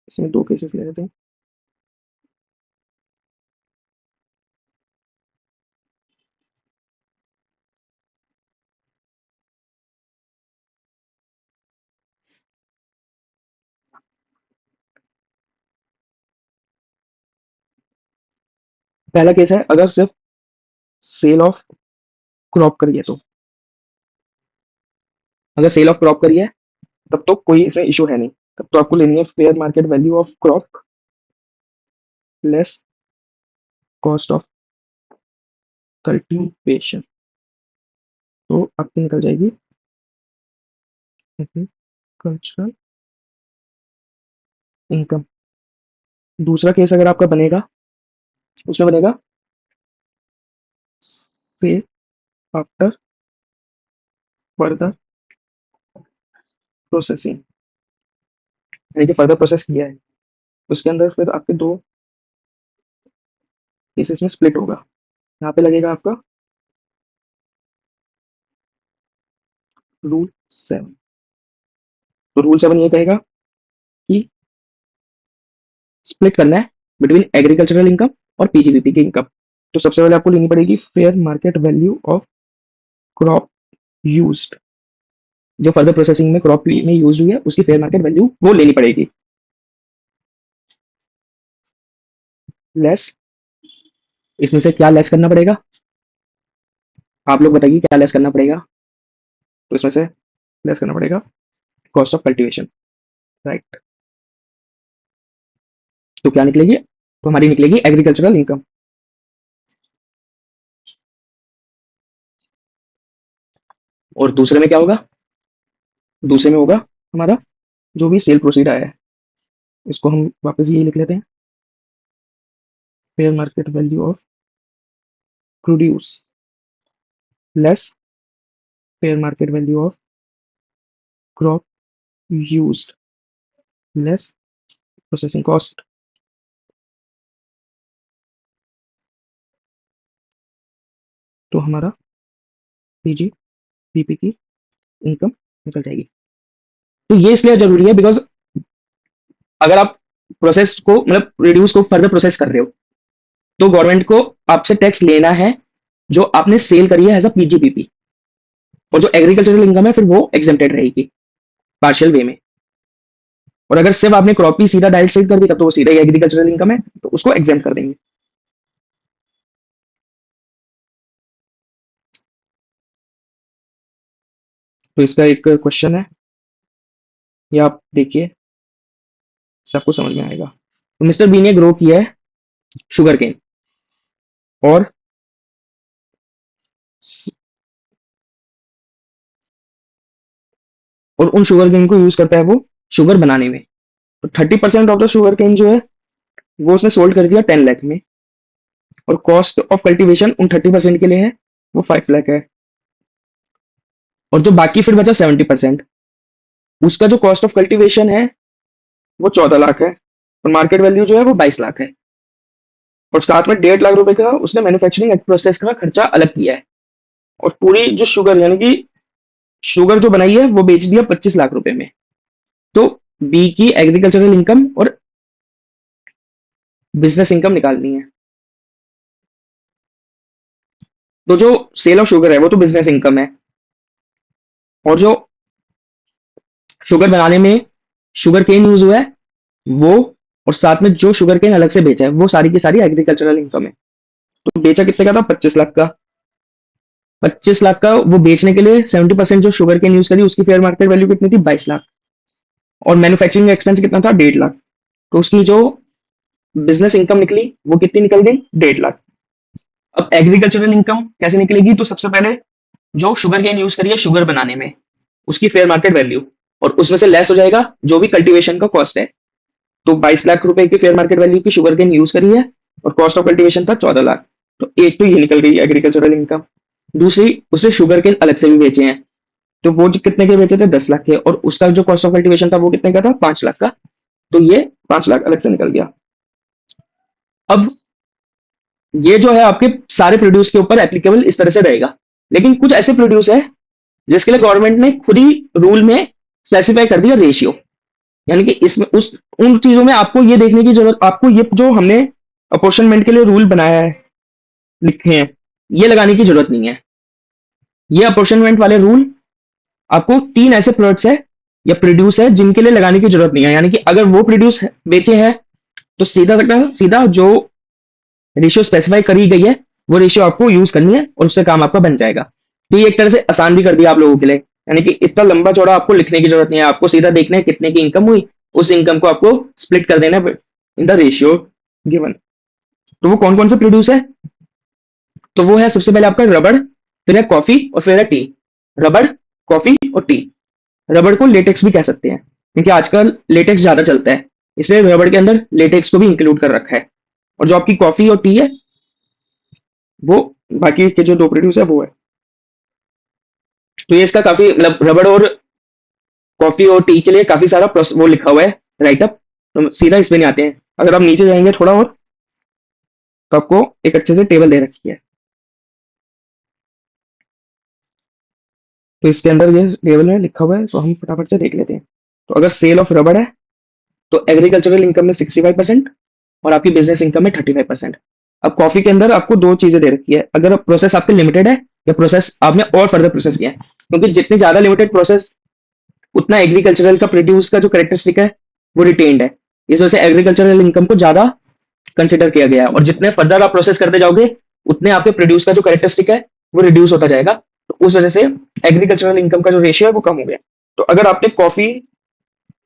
इसमें दो केसेस ले लेते हैं। पहला केस है अगर सिर्फ सेल ऑफ क्रॉप करिए, तो अगर सेल ऑफ क्रॉप करिए तब तो कोई इसमें इशू है नहीं, तब तो आपको लेनी है fair market value of crop less cost of cultivation, तो आपकी निकल जाएगी एग्रीकल्चरल इनकम। दूसरा केस अगर आपका बनेगा उसमें बनेगा सेल आफ्टर फर्दर प्रोसेसिंग, यानी कि फर्दर प्रोसेस किया है उसके अंदर फिर आपके दो केसेस में स्प्लिट होगा। यहाँ पे लगेगा आपका रूल 7। तो रूल 7 ये कहेगा कि स्प्लिट करना है बिटवीन एग्रीकल्चरल इनकम और पीजीबीपी की इनकम। तो सबसे पहले आपको लेनी पड़ेगी fair market value of crop used, जो फर्दर प्रोसेसिंग में क्रॉप में यूज हुई है उसकी फेयर मार्केट वैल्यू वो लेनी पड़ेगी, लेस, इसमें से क्या लेस करना पड़ेगा आप लोग बताइए, क्या लेस करना पड़ेगा? तो इसमें से लेस करना पड़ेगा कॉस्ट ऑफ कल्टीवेशन, राइट। तो क्या निकलेगी? तो हमारी निकलेगी एग्रीकल्चरल इनकम। और दूसरे में क्या होगा? दूसरे में होगा हमारा जो भी सेल प्रोसीड आया है, इसको हम वापस ये लिख लेते हैं fair market value of produce less fair market value of crop used less processing cost। तो हमारा पीजी पीपी की इनकम निकल जाएगी। तो ये इसलिए जरूरी है बिकॉज अगर आप प्रोसेस को मतलब रिड्यूस को फर्दर प्रोसेस कर रहे हो तो गवर्नमेंट को आपसे टैक्स लेना है जो आपने सेल करी है एज अ पीजीपीपी, और जो एग्रीकल्चरल इनकम है फिर वो एग्जेम्प्टेड रहेगी पार्शियल वे में। और अगर सिर्फ आपने क्रॉप ही सीधा डायरेक्ट सेल कर दी तब तो वो सीधा ही एग्रीकल्चरल इनकम है, तो उसको एग्जेम्प्ट कर देंगे। तो इसका एक क्वेश्चन है, ये आप देखिए सबको समझ में आएगा। तो मिस्टर बी ने ग्रो किया है शुगर केन और उन शुगर केन को यूज करता है वो शुगर बनाने में। तो 30% ऑफ द शुगर केन जो है वो उसने सोल्ड कर दिया 10 लाख में, और कॉस्ट ऑफ कल्टीवेशन उन 30% के लिए है वो 5 लाख है। और जो बाकी फिर बचा 70%, उसका जो कॉस्ट ऑफ कल्टीवेशन है वो 14 लाख है, और मार्केट वैल्यू जो है वो 22 लाख है। और साथ में 1.5 लाख रुपए का उसने मैन्युफैक्चरिंग प्रोसेस का खर्चा अलग किया है। और पूरी जो शुगर यानी कि शुगर जो बनाई है वो बेच दिया 25 लाख रुपए में। तो बी की एग्रीकल्चरल इनकम और बिजनेस इनकम निकालनी है। तो जो सेल ऑफ शुगर है वो तो बिजनेस इनकम है, और जो शुगर बनाने में शुगर केन यूज हुआ है वो, और साथ में जो शुगर केन अलग से बेचा है वो सारी की सारी एग्रीकल्चरल इनकम है। तो बेचा कितने का था? 25 लाख का। 25 लाख का वो बेचने के लिए 70% जो शुगर केन यूज करी उसकी फेयर मार्केट वैल्यू कितनी थी? 22 लाख। और मैन्युफैक्चरिंग एक्सपेंस कितना था? 1.5 लाख। तो उसकी जो बिजनेस इनकम निकली वो कितनी निकल गई? 1.5 लाख। अब एग्रीकल्चरल इनकम कैसे निकलेगी? तो सबसे पहले जो शुगर केन यूज करी है शुगर बनाने में उसकी फेयर मार्केट वैल्यू, और उसमें से लेस हो जाएगा जो भी कल्टीवेशन का कॉस्ट है। तो 22 लाख रुपए की फेयर मार्केट वैल्यू की शुगर केन यूज करी है और कॉस्ट ऑफ कल्टीवेशन था 14 लाख। तो एक तो ये निकल गई एग्रीकल्चरल इनकम। दूसरी, उसे शुगर केन अलग से भी बेचे हैं, तो वो जो कितने के बेचे थे? 10 लाख के, और उसका जो कॉस्ट ऑफ कल्टीवेशन था वो कितने का था? 5 लाख का। तो ये 5 लाख अलग से निकल गया। अब ये जो है आपके सारे प्रोड्यूस के ऊपर एप्लीकेबल इस तरह से रहेगा, लेकिन कुछ ऐसे प्रोड्यूस है जिसके लिए गवर्नमेंट ने खुद ही रूल में स्पेसिफाई कर दिया रेशियो। यानी कि इसमें उस उन चीजों में आपको ये देखने की जरूरत, आपको ये जो हमने अपोर्शनमेंट के लिए रूल बनाया है लिखे हैं ये लगाने की जरूरत नहीं है। ये अपोर्शनमेंट वाले रूल आपको 3 ऐसे प्रोडक्ट्स है या प्रोड्यूस है जिनके लिए लगाने की जरूरत नहीं है। यानी कि अगर वो प्रोड्यूस बेचे हैं तो सीधा सीधा जो रेशियो स्पेसिफाई करी गई है वो रेशियो आपको यूज करनी है और उससे काम आपका बन जाएगा। तो ये एक तरह से आसान भी कर दिया आप लोगों के लिए, यानी कि इतना लंबा चौड़ा आपको लिखने की जरूरत नहीं है। आपको सीधा देखना है कितने की इनकम हुई, उस इनकम को आपको स्प्लिट कर देना है इन द रेशियो गिवन। तो वो कौन कौन से प्रोड्यूस है? तो वो है सबसे पहले आपका रबड़, फिर है कॉफी और फिर है टी। रबड़, कॉफी और टी। रबड़ को लेटेक्स भी कह सकते हैं क्योंकि आजकल लेटेक्स ज्यादा चलता है, इसलिए रबड़ के अंदर लेटेक्स को भी इंक्लूड कर रखा है। और जो आपकी कॉफी और टी है वो बाकी के जो 2 प्रोड्यूस है वो है। तो ये इसका काफी मतलब रबड़ और कॉफी और टी के लिए काफी सारा वो लिखा हुआ है राइटअप। तो सीधा इसमें नहीं आते हैं। अगर आप नीचे जाएंगे थोड़ा और तो आपको एक अच्छे से टेबल दे रखी है। तो इसके अंदर ये टेबल में लिखा हुआ है तो हम फटाफट से देख लेते हैं। तो अगर सेल ऑफ रबड़ है तो एग्रीकल्चरल इनकम में 65% और आपकी बिजनेस इनकम में 35%। अब कॉफी के अंदर आपको 2 चीजें दे रखी है, अगर प्रोसेस आपके लिमिटेड है या प्रोसेस आपने और फर्दर प्रोसेस किया है, क्योंकि जितनी ज्यादा लिमिटेड प्रोसेस उतना एग्रीकल्चरल का प्रोड्यूस का जो करेक्टरिस्टिक है वो रिटेन्ड है। इस वजह से एग्रीकल्चरल इनकम को ज्यादा कंसिडर किया गया है, और जितने फर्दर आप प्रोसेस करते जाओगे उतने आपके प्रोड्यूस का जो करेक्टरिस्टिक है वो रिड्यूस होता जाएगा। तो उस वजह से एग्रीकल्चरल इनकम का जो रेशियो है वो कम हो गया। तो अगर आपने कॉफी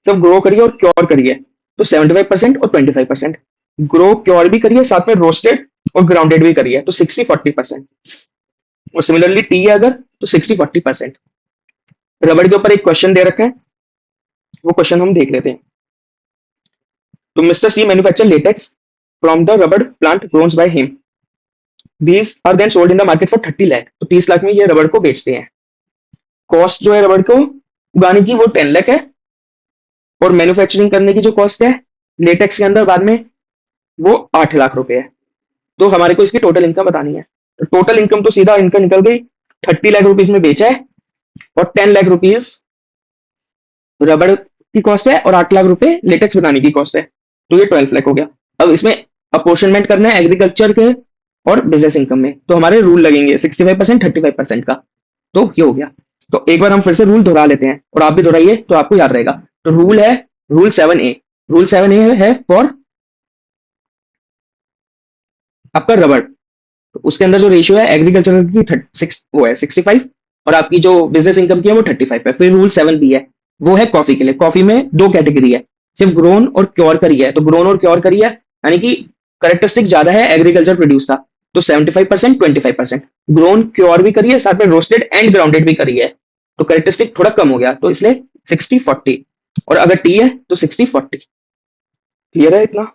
सिर्फ ग्रो करी है और क्योर करी है तो 75% और 25%। ग्रो क्योर भी करी है साथ में रोस्टेड और ग्राउंडेड भी करी है तो 60-40%। और सिमिलरली टी है अगर तो 60-40%। रबड़ के ऊपर एक क्वेश्चन दे रखा है, वो क्वेश्चन हम देख लेते हैं। तो mister C manufacture latex from the rubber plant grown by him, these are then sold in the market for 30 lakh. तो 30 लाख में ये रबड़ को बेचते हैं। कॉस्ट जो है रबड़ को उगाने की वो 10 लाख है, और मैन्युफैक्चरिंग करने की जो कॉस्ट है लेटेक्स के अंदर बाद में वो 8 लाख रुपए है। तो हमारे को इसकी टोटल इनकम बतानी है। तो टोटल इनकम तो सीधा इनकम निकल गई, 30 लाख रुपीज में बेचा है और 10 लाख रुपीज रबड़ की कॉस्ट है और 8 लाख रुपए लेटेक्स बनाने की कॉस्ट है। तो ये 12 लाख हो गया। अब इसमें अपोर्शनमेंट करना है एग्रीकल्चर के और बिजनेस इनकम में, तो हमारे रूल लगेंगे 65% 35% का। तो ये हो गया। तो एक बार हम फिर से रूल दोहरा लेते हैं और आप भी दोहराइए तो आपको याद रहेगा। तो रूल है रूल 7A। रूल 7A है फॉर आपका रबड़। तो उसके अंदर जो रेशियो है एग्रीकल्चर की वो है 65, और आपकी जो बिजनेस इनकम की है वो 35 है। फिर रूल 7B है, वो है कॉफी के लिए। कॉफी में दो कैटेगरी है, सिर्फ ग्रोन और क्योर करी है। तो ग्रोन और क्योर करी है यानी कि करेक्टरिस्टिक ज्यादा है एग्रीकल्चर प्रोड्यूस का, तो 75% 25%। ग्रोन क्योर भी करी है, साथ में रोस्टेड एंड ग्राउंडेड भी करी है, तो करेक्टरिस्टिक थोड़ा कम हो गया, तो इसलिए 60-40। और अगर टी है तो 60-40। क्लियर है इतना?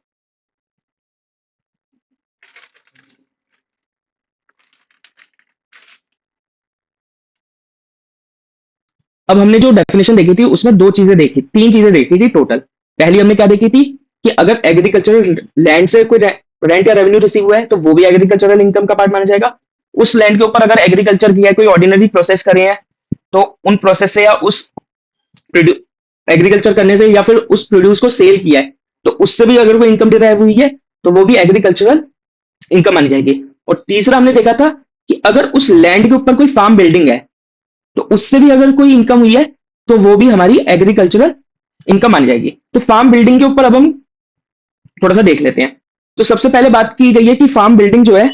अब हमने जो डेफिनेशन देखी थी उसमें तीन चीजें देखी थी टोटल। पहली हमने क्या देखी थी कि अगर एग्रीकल्चरल लैंड से कोई रेंट या रेवेन्यू रिसीव हुआ है तो वो भी एग्रीकल्चरल इनकम का पार्ट माना जाएगा। उस लैंड के ऊपर अगर एग्रीकल्चर किया है, कोई ऑर्डिनरी प्रोसेस करे हैं, तो उन प्रोसेस से या उस एग्रीकल्चर करने से या फिर उस प्रोड्यूस को सेल किया है तो उससे भी अगर कोई इनकम डिराइव हुई है तो वो भी एग्रीकल्चरल इनकम मानी जाएगी। और तीसरा हमने देखा था कि अगर उस लैंड के ऊपर कोई फार्म बिल्डिंग है तो उससे भी अगर कोई इनकम हुई है तो वो भी हमारी एग्रीकल्चरल इनकम मानी जाएगी। तो फार्म बिल्डिंग के ऊपर अब हम थोड़ा सा देख लेते हैं। तो सबसे पहले बात की गई है कि फार्म बिल्डिंग जो है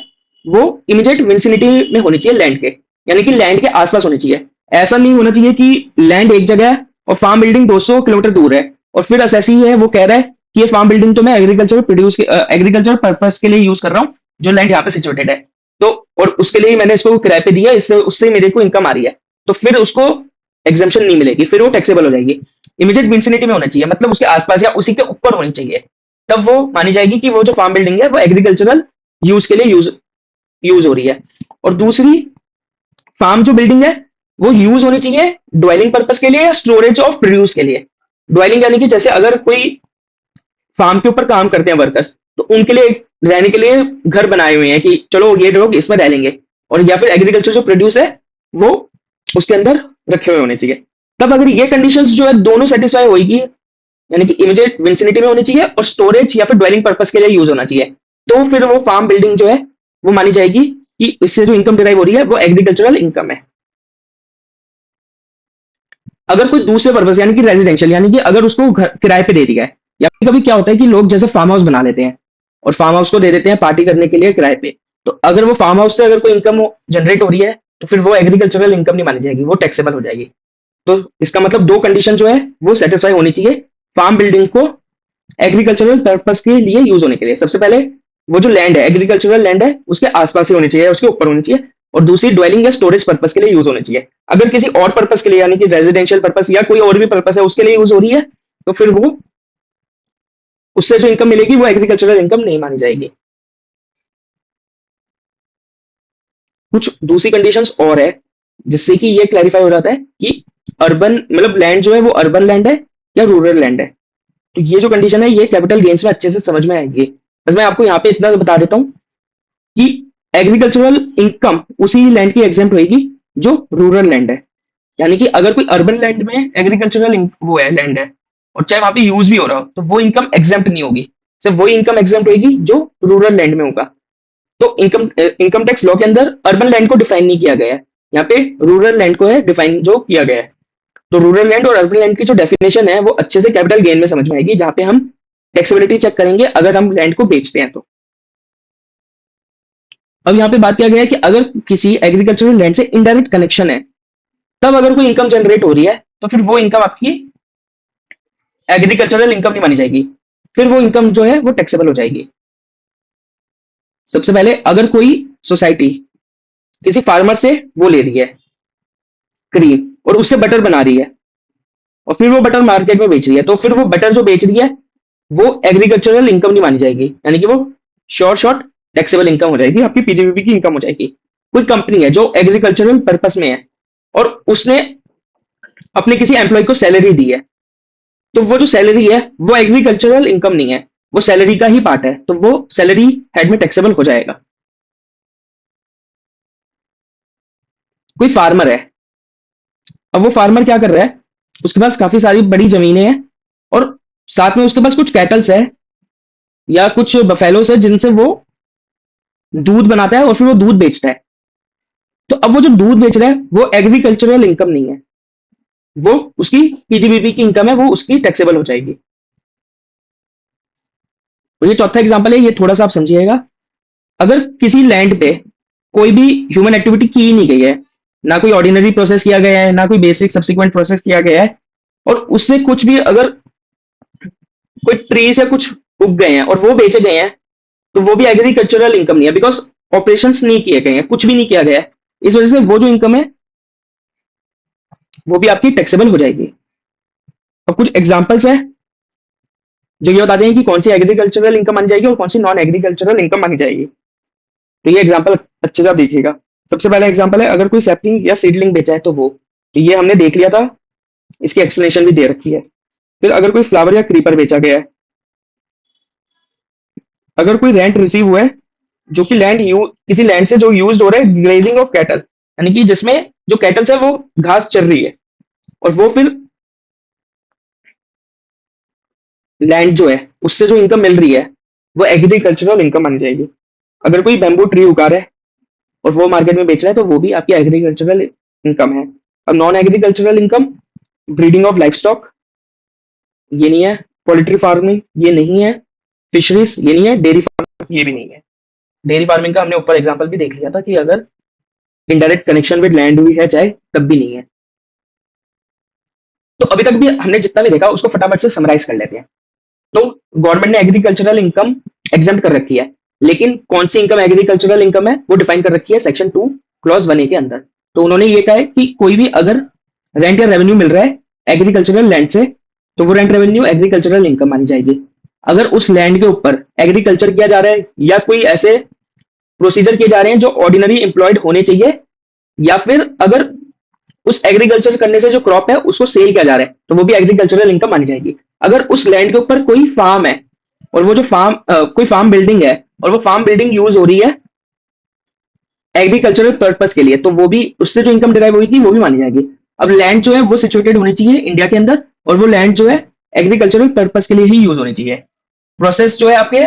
वो इमीडिएट विसिनिटी में होनी चाहिए लैंड के, यानी कि लैंड के आसपास होनी चाहिए। ऐसा नहीं होना चाहिए कि लैंड एक जगह है और फार्म बिल्डिंग 200 किलोमीटर दूर है और फिर असेसी है वो कह रहा है कि ये फार्म बिल्डिंग तो मैं एग्रीकल्चर पर्पज के लिए यूज कर रहा हूँ जो लैंड यहाँ पे सिचुएटेड है, तो और उसके लिए मैंने इसको किराए पे दिया, इससे उससे मेरे को इनकम आ रही है, तो फिर उसको एग्जाम्पशन नहीं मिलेगी, फिर वो टैक्सेबल हो जाएगी। इमीडिएट विसिनिटी में होना चाहिए, मतलब उसके आसपास या उसी के ऊपर होनी चाहिए, तब वो मानी जाएगी कि वो जो फार्म बिल्डिंग है वो एग्रीकल्चरल यूज के लिए यूज हो रही है। और दूसरी, फार्म जो बिल्डिंग है वो यूज होनी चाहिए ड्वेलिंग पर्पस के लिए या स्टोरेज ऑफ प्रोड्यूस के लिए। ड्वेलिंग यानी कि जैसे अगर कोई फार्म के ऊपर काम करते हैं वर्कर्स, तो उनके लिए रहने के लिए घर बनाए हुए हैं कि चलो ये लोग इसमें रह लेंगे, और या फिर एग्रीकल्चर जो प्रोड्यूस है वो उसके अंदर रखे हुए होने चाहिए। तब अगर ये कंडीशंस जो है दोनों सेटिस्फाई होगी, यानी कि इमीडिएट विसिनिटी में होनी चाहिए और स्टोरेज या फिर ड्वेलिंग पर्पस के लिए यूज होना चाहिए, तो फिर वो फार्म बिल्डिंग जो है वो मानी जाएगी कि इससे जो इनकम डिराइव हो रही है वो एग्रीकल्चरल इनकम है। अगर कोई दूसरे पर्पज यानी कि रेजिडेंशियल, यानी कि अगर उसको घर किराए पे दे दिया है, या फिर कभी क्या होता है कि लोग जैसे फार्म हाउस बना लेते हैं और फार्म हाउस को दे देते हैं पार्टी करने के लिए किराए पे, तो अगर वो फार्म हाउस से अगर कोई इनकम जनरेट हो रही है तो फिर वो एग्रीकल्चरल इनकम नहीं मानी जाएगी, वो टैक्सेबल हो जाएगी। तो इसका मतलब दो कंडीशन जो है वो सेटिस्फाई होनी चाहिए फार्म बिल्डिंग को एग्रीकल्चरल पर्पज के लिए यूज होने के लिए। सबसे पहले वो जो लैंड है एग्रीकल्चरल लैंड है उसके आसपास ही होनी चाहिए, उसके ऊपर होनी चाहिए, और दूसरी ड्वेलिंग या स्टोरेज पर्पस के लिए यूज होनी चाहिए। अगर किसी और पर्पस के लिए यानी कि रेजिडेंशियल पर्पस या कोई और भी पर्पस है उसके लिए यूज हो रही है तो फिर वो उससे जो इनकम मिलेगी वो एग्रीकल्चरल इनकम नहीं मानी जाएगी। कुछ दूसरी कंडीशंस और है जिससे कि ये क्लैरिफाई हो जाता है कि अर्बन मतलब लैंड जो है वो अर्बन लैंड है या रूरल लैंड है। तो ये जो कंडीशन है ये कैपिटल गेन्स में अच्छे से समझ में आएगी। बस मैं आपको यहाँ पे इतना बता देता हूँ कि एग्रीकल्चरल इनकम उसी लैंड की एग्जेम्प्ट होगी जो रूरल लैंड है, यानी कि अगर कोई अर्बन लैंड में एग्रीकल्चरल वो है लैंड है और चाहे वहां पे यूज भी हो रहा हो तो वो इनकम एग्जेम्प्ट नहीं होगी, सिर्फ वही इनकम एग्जेम्प्ट होगी जो रूरल लैंड में होगा। तो इनकम टैक्स लॉ के अंदर अर्बन लैंड को डिफाइन नहीं किया गया है, यहाँ पे रूरल लैंड को है डिफाइन जो किया गया है। तो रूरल लैंड और अर्बन लैंड की जो डेफिनेशन है वो अच्छे से कैपिटल गेन में समझ में आएगी, जहां पे हम टैक्सेबिलिटी चेक करेंगे अगर हम लैंड को बेचते हैं तो। अब यहाँ पे बात किया गया है कि अगर किसी एग्रीकल्चरल लैंड से इनडायरेक्ट कनेक्शन है तब अगर कोई इनकम जनरेट हो रही है तो फिर वो इनकम आपकी एग्रीकल्चरल इनकम नहीं मानी जाएगी, फिर वो इनकम जो है वो टैक्सेबल हो जाएगी। सबसे पहले अगर कोई सोसाइटी किसी फार्मर से वो ले रही है क्रीम और उससे बटर बना रही है और फिर वो बटर मार्केट में बेच रही है, तो फिर वो बटर जो बेच रही है वो एग्रीकल्चरल इनकम नहीं मानी जाएगी, यानी कि वो श्योर शॉर्ट टैक्सेबल इनकम हो जाएगी, आपकी पीजीबीपी की इनकम हो जाएगी। कोई कंपनी है जो एग्रीकल्चरल पर्पस में है और उसने अपने किसी एम्प्लॉय को सैलरी दी है, तो वो जो सैलरी है वो एग्रीकल्चरल इनकम नहीं है, वो सैलरी का ही पार्ट है, तो वो सैलरी हेड में टैक्सेबल हो जाएगा। कोई फार्मर है, अब वो फार्मर क्या कर रहा है, उसके पास काफी सारी बड़ी जमीनें हैं और साथ में उसके पास कुछ कैटल्स है या कुछ बफेलोस है जिनसे वो दूध बनाता है और फिर वो दूध बेचता है। तो अब वो जो दूध बेच रहा है वो एग्रीकल्चरल इनकम नहीं है, वो उसकी पीजीबीपी की इनकम है, वो उसकी टैक्सेबल हो जाएगी। तो ये चौथा एग्जांपल है, ये थोड़ा सा आप समझिएगा। अगर किसी लैंड पे कोई भी ह्यूमन एक्टिविटी की ही नहीं गई है, ना कोई ऑर्डिनरी प्रोसेस किया गया है, ना कोई बेसिक सब्सिक्वेंट प्रोसेस किया गया है, और उससे कुछ भी अगर कोई ट्री से कुछ उग गए हैं और वो बेचे गए हैं, तो वो भी एग्रीकल्चरल इनकम नहीं है, बिकॉज ऑपरेशंस नहीं किए गए हैं, कुछ भी नहीं किया गया है। इस वजह से वो जो इनकम है वो भी आपकी टैक्सेबल हो जाएगी। अब कुछ एग्जांपल्स है जो ये बताते हैं कि कौन सी एग्रीकल्चरल इनकम मानी जाएगी और कौन सी नॉन एग्रीकल्चरल इनकम मानी जाएगी। तो ये एग्जांपल अच्छे से आप देखिएगा। सबसे पहला एग्जांपल है, अगर कोई सैपलिंग या सीडलिंग बेचा है तो वो, तो ये हमने देख लिया था, इसकी एक्सप्लेनेशन भी दे रखी है। फिर अगर कोई फ्लावर या क्रीपर बेचा गया है, अगर कोई रेंट रिसीव हुआ है जो कि किसी लैंड से जो यूज हो रहा है ग्रेजिंग ऑफ कैटल, यानी कि जिसमें जो कैटल्स है वो घास चर रही है और वो फिर लैंड जो है उससे जो इनकम मिल रही है वो एग्रीकल्चरल इनकम मानी जाएगी। अगर कोई बैम्बू ट्री उगा रहा है और वो मार्केट में बेच रहा है तो वो भी आपकी एग्रीकल्चरल इनकम है। अब non agricultural income, breeding of life stock ये नहीं है, पोल्ट्री फार्मिंग ये नहीं है, फिशरीज ये नहीं है, डेयरी फार्मिंग ये भी नहीं है। डेयरी फार्मिंग का हमने ऊपर एग्जांपल भी देख लिया था कि अगर इनडायरेक्ट कनेक्शन विद लैंड भी है चाहे तब भी नहीं है। तो अभी तक भी हमने जितना भी देखा उसको फटाफट से समराइज कर लेते हैं। तो गवर्नमेंट ने एग्रीकल्चरल इनकम एग्जाम्प्ट कर रखी है, लेकिन कौन सी इनकम एग्रीकल्चरल इनकम है वो डिफाइन कर रखी है सेक्शन 2 क्लॉज 1A के अंदर। तो उन्होंने ये कहा है कि कोई भी अगर रेंट या रेवेन्यू मिल रहा है एग्रीकल्चरल लैंड से, तो वो रेंट रेवेन्यू एग्रीकल्चरल इनकम मानी जाएगी। अगर उस लैंड के ऊपर एग्रीकल्चर किया जा रहा है या कोई ऐसे प्रोसीजर किए जा रहे हैं जो ऑर्डिनरी एम्प्लॉयड होने चाहिए, या फिर अगर उस एग्रीकल्चर करने से जो क्रॉप है उसको सेल किया जा रहा है, तो वो भी एग्रीकल्चरल इनकम मानी जाएगी। अगर उस लैंड के ऊपर कोई फार्म है और वो जो कोई फार्म बिल्डिंग है और वो फार्म बिल्डिंग यूज हो रही है एग्रीकल्चरल पर्पस के लिए, तो वो भी उससे जो इनकम डिराइव हुई थी वो भी मानी जाएगी। अब लैंड जो है वो सिचुएटेड होनी चाहिए इंडिया के अंदर और वो लैंड जो है एग्रीकल्चरल पर्पस के लिए ही यूज होनी चाहिए। प्रोसेस जो है आपके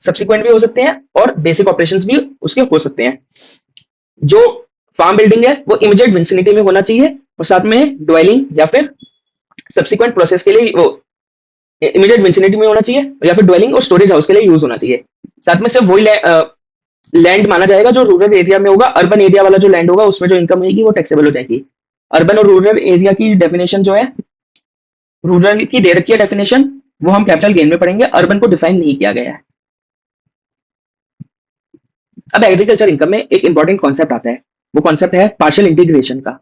सब्सिक्वेंट भी हो सकते हैं और बेसिक ऑपरेशंस भी उसके हो सकते हैं। जो फार्म बिल्डिंग है वो इमीडिएट विसिनिटी में होना चाहिए और साथ में ड्वेलिंग या फिर सब्सिक्वेंट प्रोसेस के लिए वो इमीडिएट विसिनिटी में होना चाहिए या फिर ड्वेलिंग और स्टोरेज हाउस के लिए यूज होना चाहिए। साथ में सिर्फ वही लैंड माना जाएगा जो रूरल एरिया में होगा। अर्बन एरिया वाला जो लैंड होगा उसमें जो इनकम होगी वो टैक्सेबल हो जाएगी। अर्बन और रूरल एरिया की डेफिनेशन जो है, रूरल की दे रखी है डेफिनेशन, वो हम कैपिटल गेन में पढ़ेंगे, अर्बन को डिफाइन नहीं किया गया है। अब एग्रीकल्चर इनकम में एक इंपॉर्टेंट कॉन्सेप्ट आता है, वो कॉन्सेप्ट है पार्शियल इंटीग्रेशन का।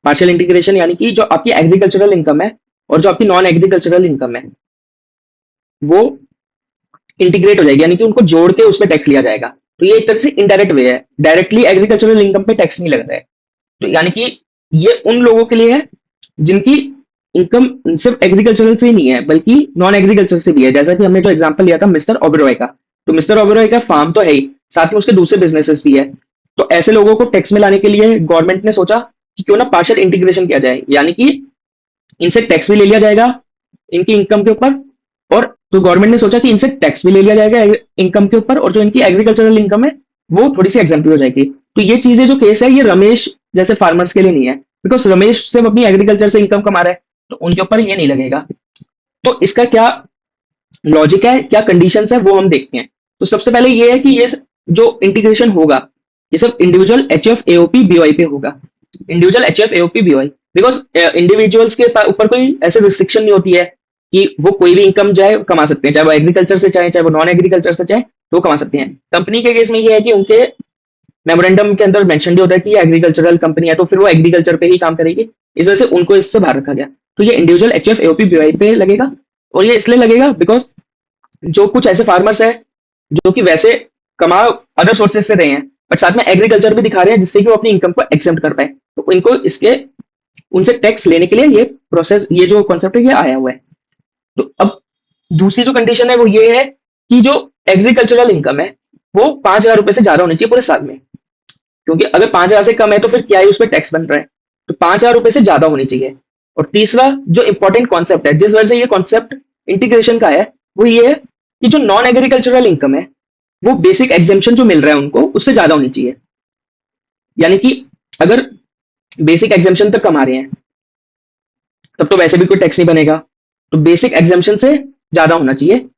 पार्शियल इंटीग्रेशन यानी कि जो आपकी एग्रीकल्चरल इनकम है और जो आपकी नॉन एग्रीकल्चरल इनकम है वो इंटीग्रेट हो जाएगी, यानी कि उनको जोड़ के उसमें टैक्स लिया जाएगा। तो ये एक तरह से इनडायरेक्ट वे है, डायरेक्टली एग्रीकल्चरल इनकम पे टैक्स नहीं लगता है। तो यानी कि ये उन लोगों के लिए है जिनकी इनकम सिर्फ एग्रीकल्चरल से ही नहीं है बल्कि नॉन एग्रीकल्चर से भी है। जैसा कि हमने जो एग्जांपल लिया था मिस्टर ओबेरॉय का, तो मिस्टर ओबेरॉय का फार्म तो है ही, साथ में उसके दूसरे बिजनेसेस भी है। तो ऐसे लोगों को टैक्स में लाने के लिए गवर्नमेंट ने सोचा कि क्यों ना पार्शियल इंटीग्रेशन किया जाए, यानी कि इनसे टैक्स भी ले लिया जाएगा इनकी इनकम के ऊपर, और तो गवर्नमेंट ने सोचा कि इनसे टैक्स भी ले लिया जाएगा इनकम के ऊपर, और जो इनकी एग्रीकल्चरल इनकम है वो थोड़ी सी एग्जाम्पल हो जाएगी। तो ये चीजें जो केस है ये रमेश जैसे फार्मर्स के लिए नहीं है, बिकॉज रमेश सिर्फ अपनी एग्रीकल्चर से इनकम कमा रहा है, तो उनके ऊपर ये नहीं लगेगा। तो इसका क्या लॉजिक है, क्या कंडीशंस है, वो हम देखते हैं। तो सबसे पहले ये है कि ये जो इंटीग्रेशन होगा ये सब इंडिविजुअल एचएफ एओपी बीओआई पे होगा। Individual HF AOP BOI, because individuals के ऊपर कोई ऐसे रिस्ट्रिक्शन नहीं होती है कि वो कोई भी इनकम चाहे कमा सकते हैं, चाहे वो एग्रीकल्चर से चाहे वो नॉन एग्रीकल्चर से चाहे तो वो कमा सकते हैं। कंपनी के केस में ये है कि उनके मेमोरेंडम के अंदर मेंशन होता है कि एग्रीकल्चरल कंपनी है तो फिर वो एग्रीकल्चर पे ही काम करेगी, इस वजह से उनको इससे बाहर रखा गया। तो ये इंडिविजुअल एचएफ एओपी बीओआई पे लगेगा, और ये इसलिए लगेगा बिकॉज जो कुछ ऐसे फार्मर्स है जो कि वैसे कमा अदर सोर्सेज से रहे हैं, बट साथ में एग्रीकल्चर भी दिखा रहे हैं जिससे कि वो अपनी इनकम को एग्जेम्प्ट कर पाए। तो इनको इसके उनसे टैक्स लेने के लिए ये प्रोसेस, ये जो कॉन्सेप्ट है ये आया हुआ है। तो अब दूसरी जो कंडीशन है वो ये है कि जो एग्रीकल्चरल इनकम है वो 5,000 रुपए से ज्यादा होनी चाहिए पूरे साल में। क्योंकि अगर 5,000 से कम है तो फिर क्या है, उस पर टैक्स बन रहा है। तो 5,000 रुपए से ज्यादा होनी चाहिए। और तीसरा जो इंपॉर्टेंट कॉन्सेप्ट है जिस वजह से ये कॉन्सेप्ट इंटीग्रेशन का है, वो ये है कि जो नॉन एग्रीकल्चरल इनकम है वो बेसिक एग्जेम्पशन जो मिल रहा है उनको उससे ज्यादा होनी चाहिए। यानी कि अगर बेसिक एग्जेम्पशन तक कमा रहे हैं तब तो वैसे भी कोई टैक्स नहीं बनेगा, तो बेसिक एग्जेम्पशन से ज्यादा होना चाहिए।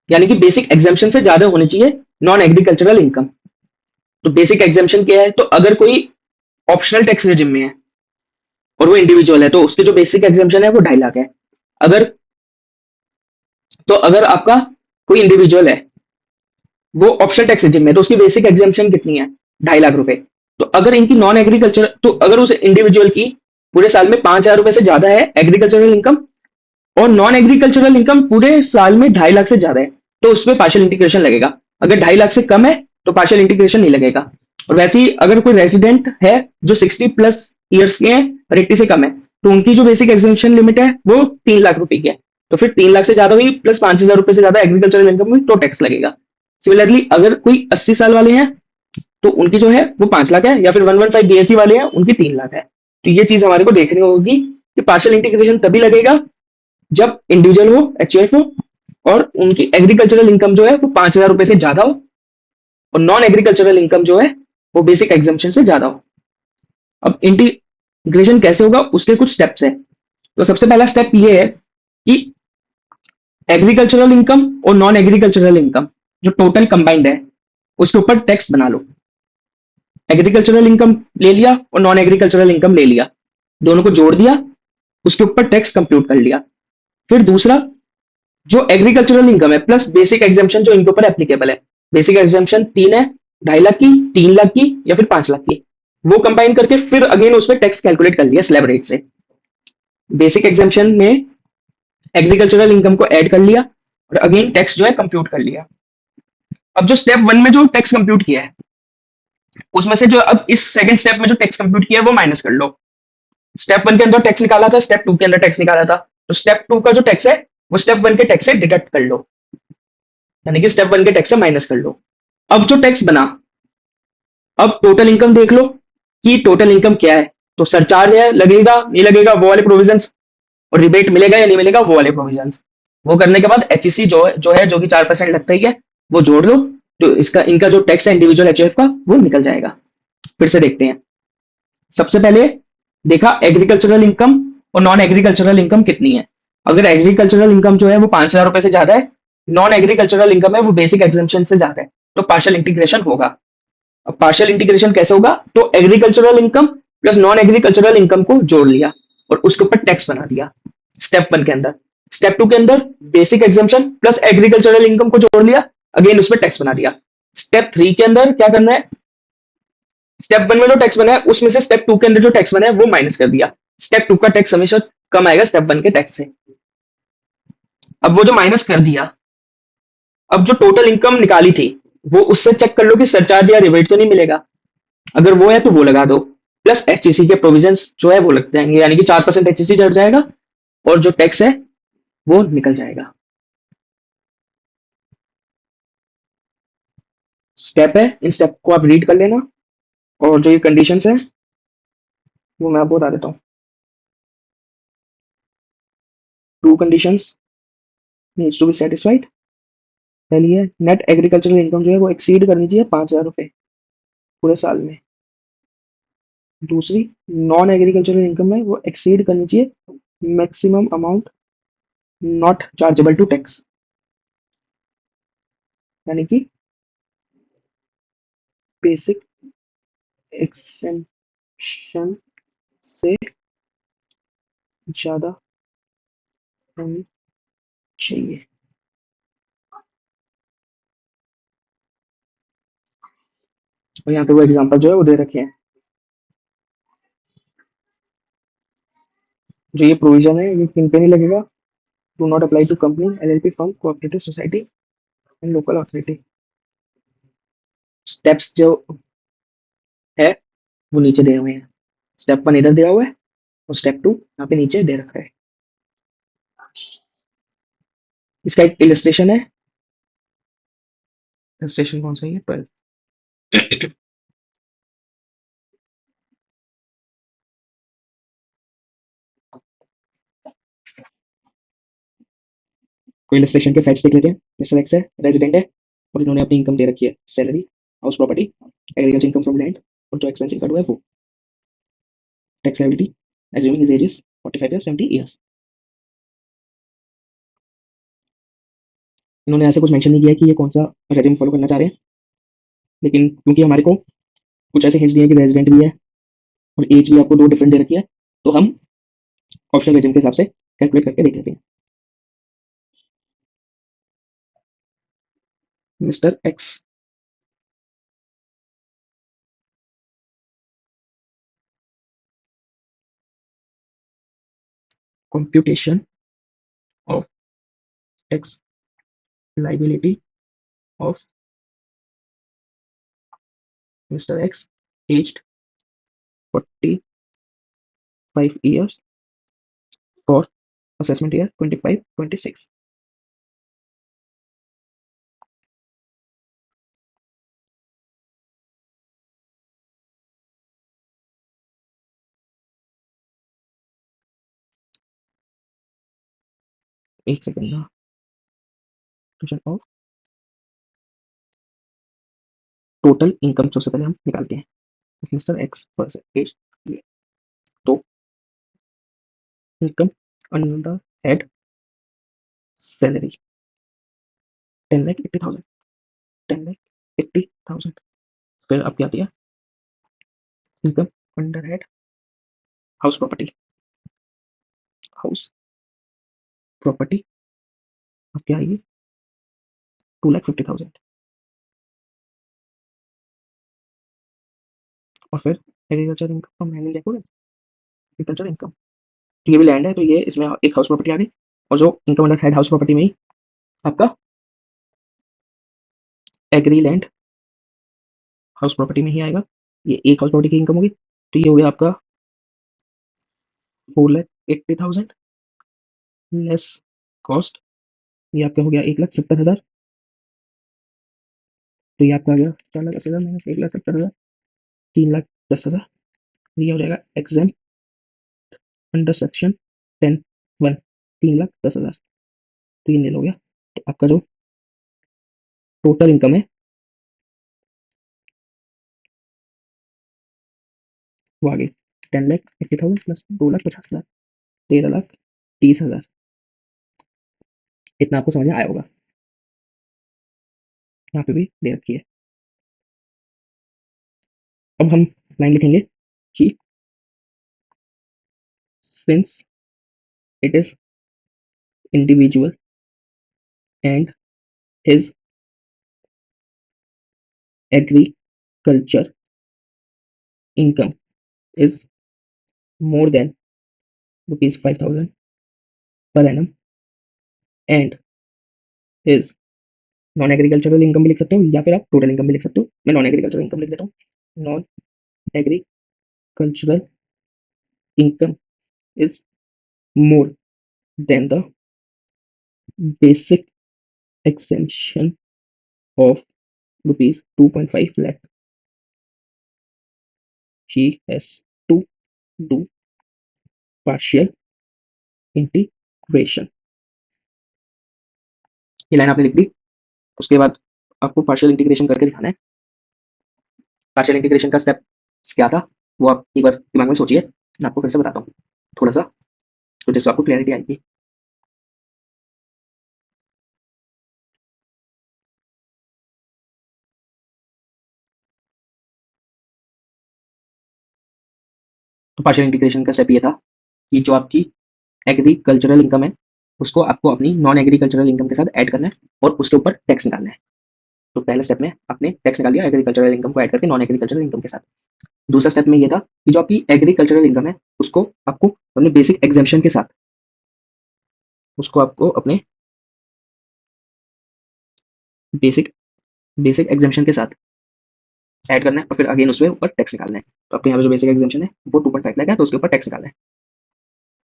यानी कि बेसिक एग्जेम्पशन से ज्यादा होनी चाहिए नॉन एग्रीकल्चरल इनकम। तो बेसिक एग्जेम्पशन क्या है, तो अगर कोई ऑप्शनल टैक्स रेजिम में है और वो इंडिविजुअल है तो उसके जो बेसिक एग्जेम्पशन है वो 2.5 लाख है। अगर अगर आपका कोई इंडिविजुअल है वो ऑप्शनल टैक्स रेजिम में है, तो उसकी बेसिक एग्जेम्पशन कितनी है, 2.5 लाख रुपए। तो अगर इनकी नॉन एग्रीकल्चर, तो अगर उस इंडिविजुअल की पूरे साल में 5,000 रुपए से ज्यादा है एग्रीकल्चरल इनकम और नॉन एग्रीकल्चरल इनकम पूरे साल में 2.5 लाख से ज्यादा है, तो उसमें पार्शियल इंटीग्रेशन लगेगा। अगर 2.5 लाख से कम है तो पार्शियल इंटीग्रेशन नहीं लगेगा। और वैसे ही अगर कोई रेजिडेंट है जो 60+ ईयर्स के हैं और 80 से कम है, तो उनकी जो बेसिक एग्जेम्पशन लिमिट है वो 3 लाख रुपए की है। तो फिर 3 लाख से ज्यादा हुई प्लस 5,000 रुपए से ज्यादा एग्रीकल्चरल इनकम हुई तो टैक्स लगेगा। सिमिलरली अगर कोई 80 साल वाले हैं तो उनकी जो है वो 5 लाख है, या फिर 115 BSc वाले हैं उनकी 3 लाख है। तो ये चीज हमारे को देखनी होगी कि पार्शियल इंटीग्रेशन तभी लगेगा जब इंडिविजुअल हो, एचयूएफ हो, और उनकी एग्रीकल्चरल इनकम जो है वो 5,000 रुपए से ज्यादा हो, और नॉन एग्रीकल्चरल इनकम जो है वो बेसिक एग्जाम्पशन से ज्यादा हो। अब इंटीग्रेशन कैसे होगा उसके कुछ स्टेप्स है। तो सबसे पहला स्टेप ये है कि एग्रीकल्चरल इनकम और नॉन एग्रीकल्चरल इनकम जो टोटल कंबाइंड है उसके ऊपर टैक्स बना लो। एग्रीकल्चरल इनकम ले लिया और नॉन एग्रीकल्चरल इनकम ले लिया, दोनों को जोड़ दिया, उसके ऊपर टैक्स कंप्यूट कर लिया। फिर दूसरा, जो एग्रीकल्चरल इनकम है प्लस बेसिक एग्जाम्पशन जो इनके ऊपर एप्लीकेबल है। बेसिक एग्जाम्पशन 3 है, 2.5 लाख की, 3 लाख की, या फिर 5 लाख की। वो कंबाइन करके फिर अगेन उसमें टैक्स कैलकुलेट कर लिया स्लैब रेट से। बेसिक एग्जाम्पशन में एग्रीकल्चरल इनकम को ऐड कर लिया और अगेन टैक्स जो है कंप्यूट कर लिया। अब जो स्टेप 1 में जो टैक्स कंप्यूट किया है उसमें से जो अब इस सेकंड स्टेप में जो टैक्स कंप्यूट किया है वो माइनस कर लो। स्टेप 1 के अंदर टैक्स निकाला था, स्टेप 2 के अंदर टैक्स निकाला था, तो स्टेप 2 का जो टैक्स है वो स्टेप 1 के टैक्स से डिडक्ट कर लो, यानी कि स्टेप 1 के टैक्स से माइनस कर लो। अब जो टैक्स बना, अब टोटल इनकम देख लो कि टोटल इनकम क्या है। तो सरचार्ज है, लगेगा नहीं लगेगा वो वाले प्रोविजंस, और रिबेट मिलेगा या नहीं मिलेगा वो वाले प्रोविजंस। वो करने के बाद एचईसी जो कि 4% लगता ही है वो जोड़ लो। तो इसका इनका जो टैक्स है इंडिविजुअल एचयूएफ का वो निकल जाएगा। फिर से देखते हैं। सबसे पहले देखा एग्रीकल्चरल इनकम और नॉन एग्रीकल्चरल इनकम कितनी है। अगर एग्रीकल्चरल इनकम जो है वो 5,000 रुपए से ज्यादा है, नॉन एग्रीकल्चरल इनकम है वो बेसिक एग्जेम्पशन से ज्यादा है, तो पार्शियल इंटीग्रेशन होगा। अब पार्शियल इंटीग्रेशन कैसे होगा, तो agricultural income plus non agricultural income को जोड़ लिया और उसके ऊपर टैक्स बना दिया स्टेप 1 के अंदर। स्टेप 2 के अंदर basic exemption plus agricultural income को जोड़ लिया, अगेन उसमें टैक्स बना दिया। स्टेप 3 के अंदर क्या करना है, स्टेप 1 में जो टैक्स बना है उसमें से स्टेप 2 के अंदर जो टैक्स बना है वो माइनस कर दिया। स्टेप 2 का टैक्स हमेशा कम आएगा स्टेप 1 के टैक्स से। अब वो जो माइनस कर दिया, अब जो टोटल इनकम निकाली थी वो उससे चेक कर लो कि सरचार्ज या रिबेट तो नहीं मिलेगा। अगर वो है तो वो लगा दो, प्लस एचईसी के प्रोविजंस जो है वो लग जाएंगे, यानी कि 4% एचईसी चढ़ जाएगा और जो टैक्स है वो निकल जाएगा। स्टेप है, इन स्टेप को आप रीड कर लेना, और जो ये कंडीशंस है वो मैं आपको बता देता हूँ। 2 conditions needs to be satisfied. पहली है नेट एग्रीकल्चरल इनकम जो है वो एक्सीड करनी चाहिए 5,000 रुपए पूरे साल में। दूसरी, नॉन एग्रीकल्चरल इनकम है वो एक्सीड करनी चाहिए maximum amount not chargeable to tax, यानी कि बेसिक एक्सेम्पशन से ज्यादा होनी चाहिए। और यहाँ पे वो एग्जांपल जो है वो दे रखे हैं। जो ये प्रोविजन है ये किन पे नहीं लगेगा? Do not apply to company, LLP, firm, cooperative society and local authority. Steps जो है वो नीचे दिए हुए हैं। स्टेप 1 इधर दिया हुआ है और स्टेप 2 यहाँ पे नीचे दे रखा है। इसका एक इलस्ट्रेशन है। इलस्ट्रेशन कौन सा है? 12। कोई इलस्ट्रेशन के फैक्ट्स देख लेते हैं। मिस्टर एक्स है, रेजिडेंट है और इन्होंने अपनी इनकम दे रखी है, salary, house property, agriculture income from land, और जो एक्सपेंस इनकर्ड हुआ है वो tax liability, assuming his age is 45 या 70 ईयर्स। इन्होंने ऐसे कुछ मेंशन नहीं किया है कि ये कौन सा रेजिम फॉलो करना चाह रहे हैं, लेकिन क्योंकि हमारे को कुछ ऐसे हिंट्स दिए हैं कि रेजिडेंट भी है और एज भी आपको दो डिफरेंट दे रखी है, तो हम ऑप्शनल रेजिम के हिसाब से कैलकुलेट करके देख लेते हैं। Mister x computation of tax liability of Mr. X, aged 45 years for assessment year 25-26. एक सेकेंड ना, ऑफ टोटल इनकम सबसे पहले हम निकालते हैं। मिस्टर एक्स परसेंटेज, तो इनकम अंडर हेड सैलरी 10,80,000, 10,80,000। फिर आपकी आती है income under head house property, house property आपकी आएगी 2,50,000। और फिर agriculture income from land and agriculture income, ये भी लैंड है तो ये इसमें एक हाउस प्रॉपर्टी आ गई, और जो income under head house property में ही आपका एग्री लैंड हाउस प्रॉपर्टी में ही आएगा। ये एक हाउस प्रॉपर्टी की इनकम होगी, तो ये हो गया आपका 4,80,000 लेस कॉस्ट, ये आपका हो गया 1,70,000। तो ये आपका आ गया 4,80,000 माइनस 1,70,000, 3,10,000। ये हो जाएगा एग्जाम अंडर सेक्शन 10(1), 3,10,000। तो ये नील हो गया। तो आपका जो टोटल इनकम है वो आ गई 10,80,000 प्लस 2,50,000, 13,30,000। इतना आपको समझ में आया होगा। यहाँ पे भी दे रखी है। अब हम लाइन लिखेंगे कि since it is individual and his agriculture income is more than rupees 5,000 per annum and his non agricultural income भी लिख सकते हो या फिर आप टोटल इनकम भी लिख सकते हो। मैं नॉन एग्रीकल्चरल इनकम लिख देता हूँ। Non agricultural income is more than the basic exemption of rupees 2.5 lakh. He has to do partial integration. ये लाइन आपने लिख दी। उसके बाद आपको पार्शियल इंटीग्रेशन करके दिखाना है। पार्शियल इंटीग्रेशन का स्टेप क्या था वो आप एक बार दिमाग में सोचिए, मैं आपको फिर से बताता हूँ थोड़ा सा, तो जिससे आपको क्लैरिटी आएगी। तो पार्शियल इंटीग्रेशन का स्टेप ये था कि जो आपकी एग्रीकल्चरल इनकम है उसको आपको अपनी नॉन एग्रीकल्चरल इनकम के साथ ऐड करना है और उसके ऊपर टैक्स निकालना है। तो पहले स्टेप में आपने टैक्स निकाल लिया एग्रीकल्चरल इनकम को ऐड करके नॉन एग्रीकल्चरल इनकम के साथ। दूसरा स्टेप में ये था कि जो आपकी एग्रीकल्चरल इनकम है उसको आपको अपने बेसिक एग्जाम्पशन के साथ उसको आपको अपने बेसिक बेसिक एग्जाम्पशन के साथ ऐड करना है और फिर अगेन उसके ऊपर टैक्स निकालना है। तो आपके यहाँ पे जो बेसिक एग्जाम्पशन है वो 2.5 लाख है, तो उसके ऊपर टैक्स निकालना है।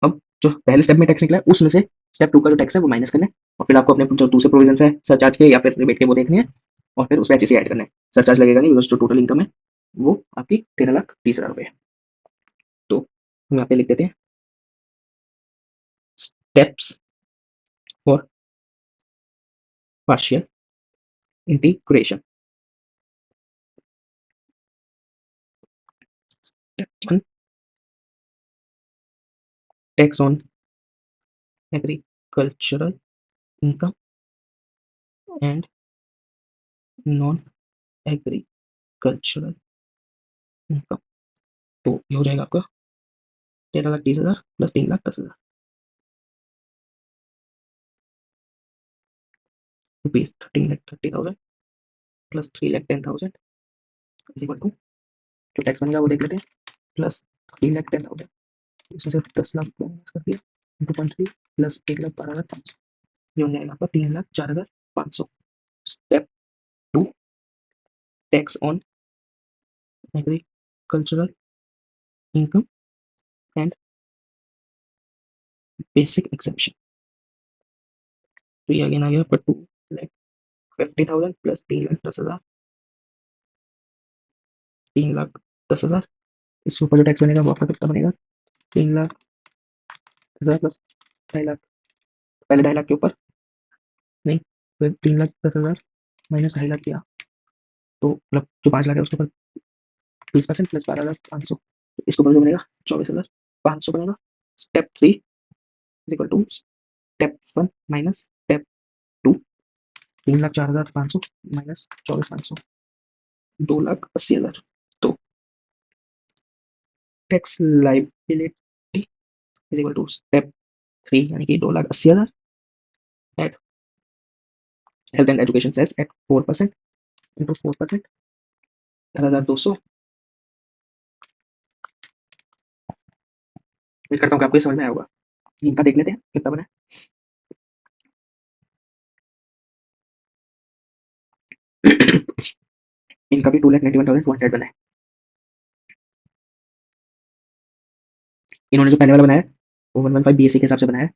अब जो पहले स्टेप में टैक्स निकला है उसमें से स्टेप 2 का जो टैक्स है वो माइनस करना है और फिर आपको अपने जो दूसरे प्रोविजन है सरचार्ज के या फिर रिबेट के वो देखने हैं और फिर उसमें एचएससी ऐड करना है। सरचार्ज लगेगा नहीं, बिकॉज जो टोटल इनकम है वो आपकी 13,30,000 रुपये है। तो हम यहाँ पे लिख देते हैं steps for partial integration. Step 1, tax on agricultural income and non agricultural income. तो ये हो जाएगा आपका 13,30,000 plus 3,10,000 rupees. 13,30,000 plus 3,10,000 is equal to जो टैक्स बनेगा वो देख लेते हैं, प्लस 3,10,000, इसमें से 10 लाख को माइनस कर दिया, 2.3 प्लस 1,12,500, ये हो जाएगा आपका 3,04,500। Step 2, tax on agricultural income and basic exemption. तो ये अगेन आ गया आपका 2,50,000 प्लस 3,10,000, 3,10,000। इसके ऊपर जो टैक्स बनेगा वो आपका कितना बनेगा, 3,10,000 प्लस 2.5 लाख, पहले 2.5 लाख के ऊपर नहीं, फिर 3,10,000 माइनस 2.5 लाख किया, तो मतलब जो 5 लाख है उसके ऊपर 20% प्लस 12,500, तो इसके ऊपर जो बनेगा 24,500 बनेगा। Step 3 is equal to step 1 minus step 2, 3,04,500 minus 24,500, 2,80,000। तो tax liability is equal to step 3 यानी कि 2,80,000 at health and education cess at 4% into 4%, 4,200। उम्मीद करता हूँ कि आपको ये समझ में आया होगा। इनका देख लेते हैं कितना बना है। इनका भी 2,91,200 बना है। इन्होंने जो पहले वाला बनाया है वो 115 बीएससी के हिसाब से बनाया है।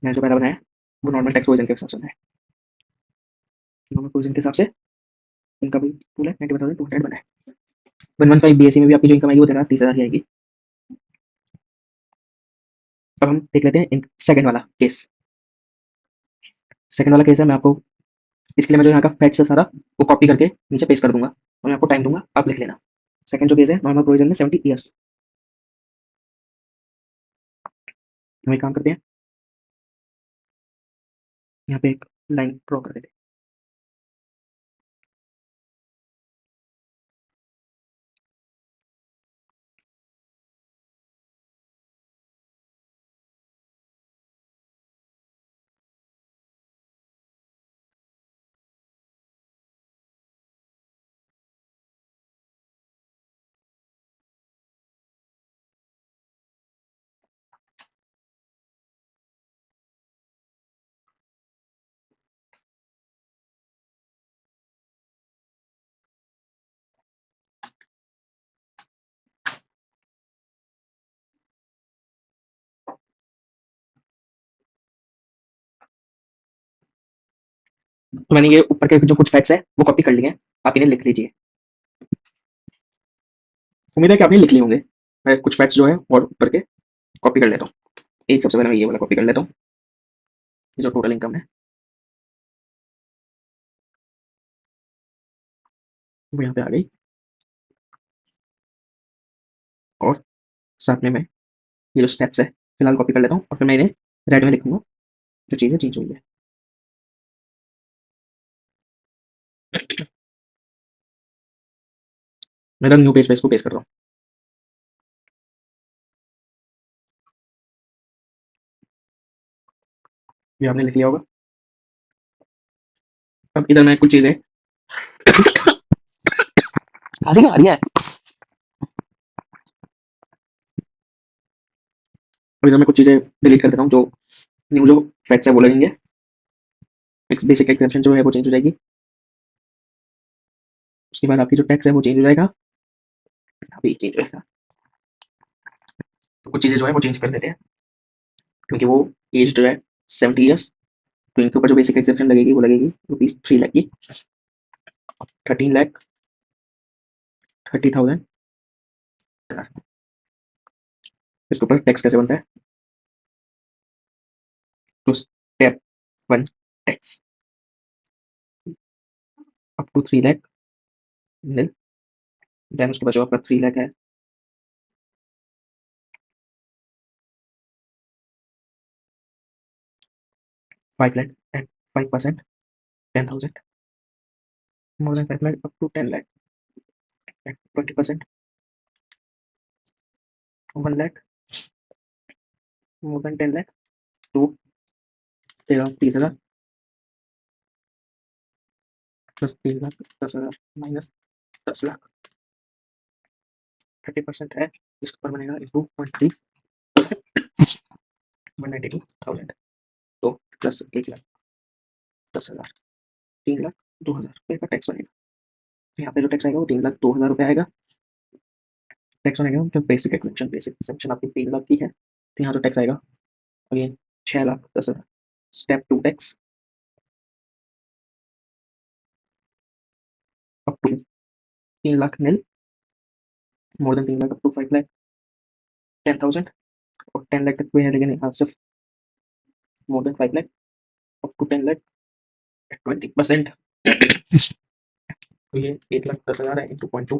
मैंने जो पहला बनाया है वो नॉर्मल टैक्स प्रोविजन के हिसाब से बनाया है। नॉर्मल प्रोविजन के हिसाब से इनका भी 2,91,200 बना है। 115 बीएससी में भी आपकी जो इनकम आएगी वो 30,000 ही आएगी। अब हम देख लेते हैं सेकंड वाला केस। सेकंड वाला केस है, मैं आपको इसके लिए मैं जो यहाँ का फैक्ट्स है सारा वो कॉपी करके नीचे पेस्ट कर दूंगा और मैं आपको टाइम दूंगा, आप लिख लेना। सेकंड जो केस है नॉर्मल प्रोविजन में 70 ईयर्स। हम एक काम करते हैं, यहाँ पे एक लाइन ड्रॉ कर देते हैं। तो मैंने ये ऊपर के जो कुछ फैक्ट्स है वो कॉपी कर लिए हैं, आप इन्हें लिख लीजिए। उम्मीद है कि आपने लिख लिए होंगे। मैं कुछ फैक्ट्स जो है और ऊपर के कॉपी कर लेता हूँ। एक सबसे पहले मैं ये वाला कॉपी कर लेता हूँ, ये जो टोटल इनकम है वो यहाँ पे आ गई, और साथ में मैं ये जो स्टेप्स है फिलहाल कॉपी कर लेता हूँ और फिर मैं इन्हें रेड में लिखूंगा जो चीज़ें चेंज हुई है। मैं न्यू पेज पे इसको पेस्ट कर रहा हूँ। ये आपने लिख लिया होगा। अब इधर मैं कुछ चीज़ें खांसी क्यों आ रही है? अभी तो मैं कुछ चीजें डिलीट कर देता हूँ, जो न्यू जो फैक्ट्स है वो लगेंगे। बेसिक एग्जाम्पशन जो है वो चेंज हो जाएगी। उसके बाद आपकी जो टैक्स है वो चेंज हो जाएगा, अभी चेंज हो जाएगा। तो कुछ चीजें जो है वो चेंज कर देते हैं, क्योंकि वो एज जो है 70 ईयर्स, तो इनके ऊपर जो बेसिक एग्जाम्पशन लगेगी वो लगेगी ₹3 लाख की, 13,30,000। इसके ऊपर टैक्स कैसे बनता है? तो step 1, tax up to 3 lakh nil. Then उसके बाद जो आपका 3 लाख है, 5 lakh and 5%, 10,000। More than 5 lakh up to 10 lakh and 20%, 1 lakh. More than 10 lakh, तो 30,000 प्लस 3 लाख 10,000 माइनस 10 लाख, 30% है। इसके ऊपर बनेगा इंटू 0.3, 192,000। तो प्लस 1 लाख 10,000, 3,02,000 रुपये का टैक्स बनेगा। तो यहाँ पे जो टैक्स आएगा वो 3,02,000 रुपये आएगा। टैक्स बनेगा जो बेसिक एग्जेम्पशन आपकी 3 लाख की है, तो यहाँ जो टैक्स आएगा again 6,10,000। Step 2, tax up to 3 lakh nil. More than 3 lakh up to 5 lakh 10,000, और 10 लाख तक कोई है लेकिन यहाँ सिर्फ more than 5 lakh up to 10 lakh 20%। तो ये 1,10,000 है into 0.2,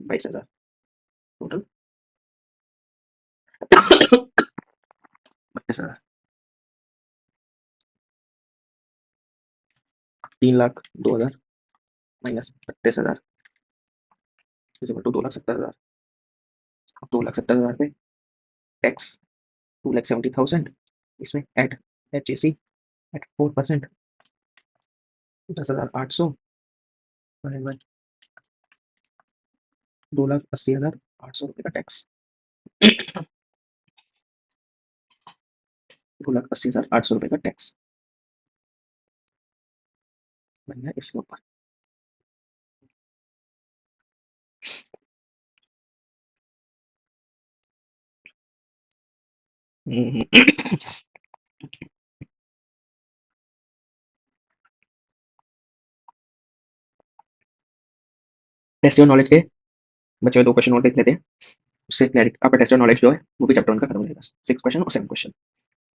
22,000 total. 32,000, 3,02,000 minus 32,000 is equal to 2,70,000। 2,70,000 पे टैक्स 2,70,000, इसमें एट HAC एट 4%, 10,800 बाई 2,80,800 रुपये का टैक्स। 2,80,800 रुपये का टैक्स बन गया इसके ऊपर। टेस्ट योर नॉलेज के बचे हुए 2 क्वेश्चन और देख लेते हैं, उससे क्लैरिटी आपका टेस्ट योर नॉलेज जो है वो भी चैप्टर 1 का खत्म हो जाएगा। 6 क्वेश्चन और 7 क्वेश्चन।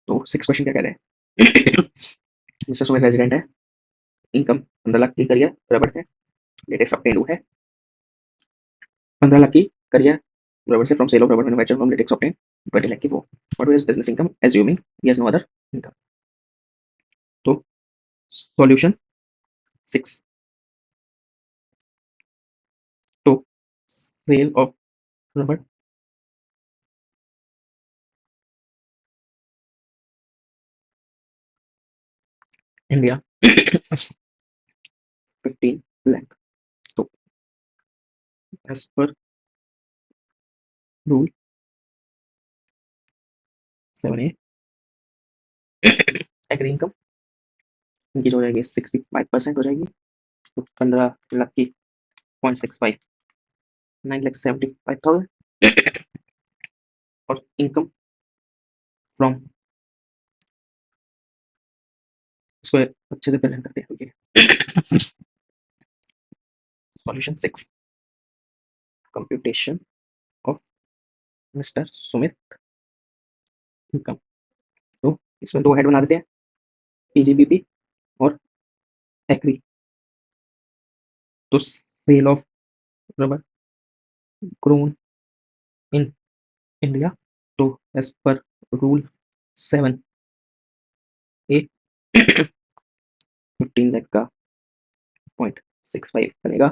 तो 6 क्वेश्चन क्या कह रहे हैं? मिस्टर सुमित रेजिडेंट है, इनकम 15 लाख की करियर रबड़ है, लेटेस्ट ऑप्टेन है 15 लाख की करियर रबड़ से from sale of rubber manufacture from latex obtain 20 lakh की वो। What is business income assuming he has no other income. तो सॉल्यूशन 6, तो sale of rubber India 15 lakh. तो as per rule 7A agree income इनकी जो हो जाएगी 65% हो जाएगी। तो 15 लाख की 0.65, 9,75,000। और इनकम फ्रॉम, इसको अच्छे से प्रेजेंट करते हैं। Okay, solution 6, computation of mister Sumit income. तो इसमें 2 हेड बना देते हैं, PGBP और एग्री। तो sale of rubber grown in India, तो as per rule 7A 15 lakh का 0.65 बनेगा,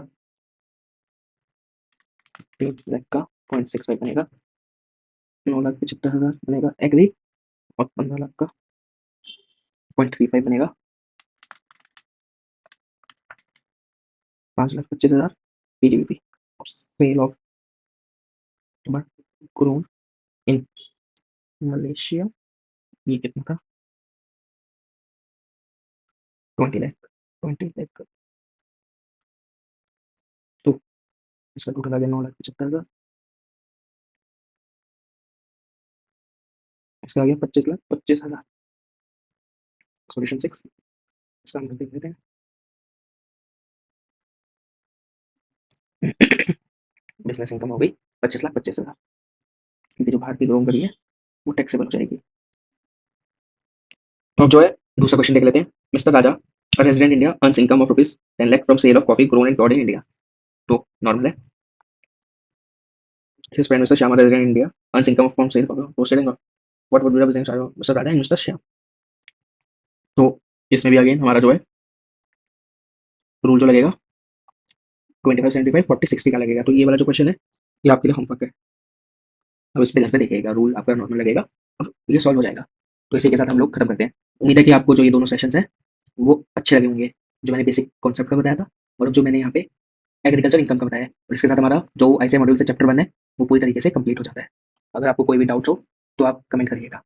15 लाख का 0.65 बनेगा, 9,75,000 बनेगा एग्री, और 15 लाख का 0.35 बनेगा, 5,25,000 PGBP। और sale of rubber grown in Malaysia, ये कितना था? 20 लाख। 20 लाख। तो इसका टोटल आ गया 9,75,000। इसका आ गया 25,25,000। सॉल्यूशन 6। इसका आंसर देख लेते हैं। बिजनेस इनकम हो गई 25,25,000। ये जो बाहर की लोन करी है वो टैक्सेबल हो जाएगी। तो जो है दूसरा क्वेश्चन देख लेते हैं। Mister Raja, resident India, earns income of rupees 10 lakh from sale of coffee grown and cured in India. तो नॉर्मल है। His friend Mr. Shyama, resident in India, earns income from sale of roasted and what would be the business of Mr. Raja and Mr. Shyam? तो इसमें भी again हमारा जो है rule जो लगेगा 25, 75, 40, 60 का लगेगा। तो ये वाला जो क्वेश्चन है ये आपके लिए होमवर्क है। अब इस पे घर पे देखिएगा, रूल आपका नॉर्मल लगेगा और ये सॉल्व हो जाएगा। तो इसी के साथ हम लोग खत्म करते हैं। उम्मीद है कि आपको जो ये दोनों सेशंस हैं वो अच्छे लगे होंगे, जो मैंने बेसिक कॉन्सेप्ट का बताया था और जो मैंने यहाँ पे एग्रीकल्चर इनकम का बताया है। और इसके साथ हमारा जो ऐसे मॉड्यूल से चैप्टर 1 है वो पूरी तरीके से कंप्लीट हो जाता है। अगर आपको कोई भी डाउट हो तो आप कमेंट करिएगा।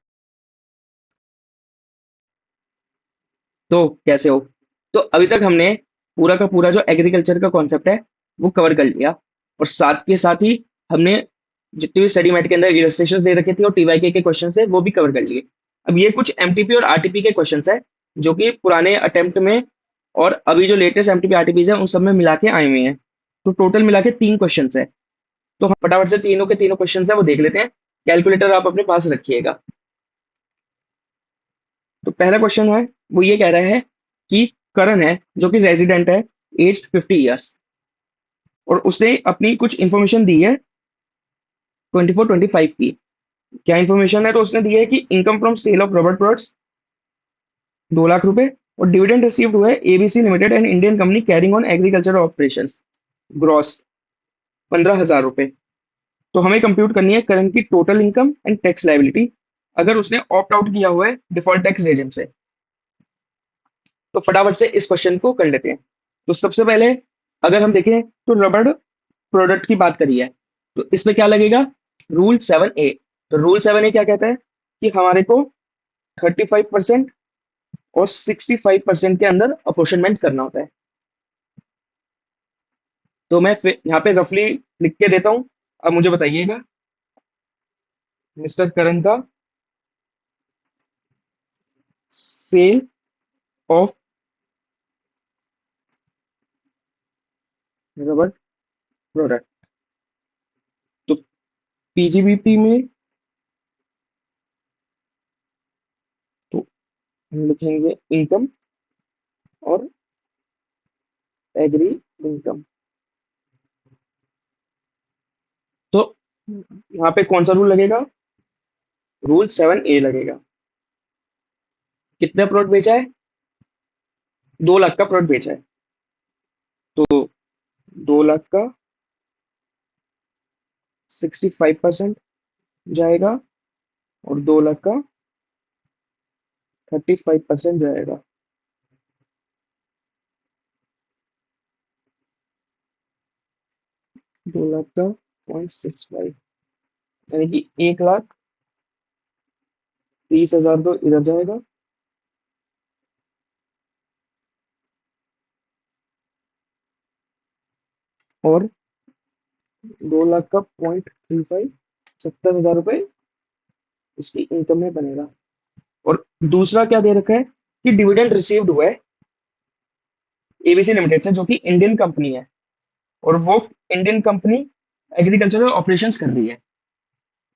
तो कैसे हो? तो अभी तक हमने पूरा का पूरा जो एग्रीकल्चर का कॉन्सेप्ट है वो कवर कर लिया, और साथ के साथ ही हमने जितने भी स्टडी मैट के अंदर इलस्ट्रेशन दे रखे थे और टीवाईके के क्वेश्चन है वो भी कवर कर लिए। अब ये कुछ एमटीपी और आरटीपी के क्वेश्चन है जो कि पुराने अटेम्प्ट में और अभी जो लेटेस्ट एमटीपी आरटीपी है उन सब में मिला के आए हुए हैं। तो टोटल मिला के 3 क्वेश्चन है। तो हम फटाफट से तीनों के तीनों क्वेश्चन है वो देख लेते हैं। कैलकुलेटर आप अपने पास रखिएगा। तो पहला क्वेश्चन है वो ये कह रहा है कि करण है जो कि रेजिडेंट है, एज 50 ईयर्स, और उसने अपनी कुछ इंफॉर्मेशन दी है 24-25 की। क्या इंफॉर्मेशन है? तो उसने दी है कि income from sale of rubber products 2 lakh रुपए, और डिविडेंड रिसीव्ड हुआ है A B C limited and Indian company carrying on agriculture operations, gross 15,000 रुपए। तो हमें कंप्यूट करनी है करण की total income and tax liability अगर उसने ऑप्ट आउट किया हुआ है डिफॉल्ट टैक्स रेजिम से। तो फटाफट से इस क्वेश्चन को कर लेते हैं। तो सबसे पहले अगर हम देखें तो रबड़ प्रोडक्ट की बात करी है तो इसमें क्या लगेगा? Rule 7A। तो रूल 7A क्या कहता है कि हमारे को 35% और 65% के अंदर अपोर्शनमेंट करना होता है। तो मैं फिर यहाँ पे रफली लिख के देता हूँ। अब मुझे बताइएगा मिस्टर करण का सेल ऑफ रबर प्रोडक्ट। तो पीजीबीपी में तो हम लिखेंगे इनकम और एग्री इनकम। तो यहाँ पे कौन सा रूल लगेगा? रूल 7A लगेगा। कितने प्लॉट बेचा है? 2 लाख का प्लॉट बेचा है। तो 2 लाख का 65% जाएगा और 2 लाख का 35% जाएगा। दो लाख का 0.65 यानी कि 1,30,000 तो इधर जाएगा और 2 लाख का 0.35 70,000 रुपए इसकी इनकम में बनेगा। और दूसरा क्या दे रखा है कि डिविडेंड रिसीव्ड हुआ है एबीसी लिमिटेड से जो कि इंडियन कंपनी है, और वो इंडियन कंपनी एग्रीकल्चरल ऑपरेशंस कर रही है।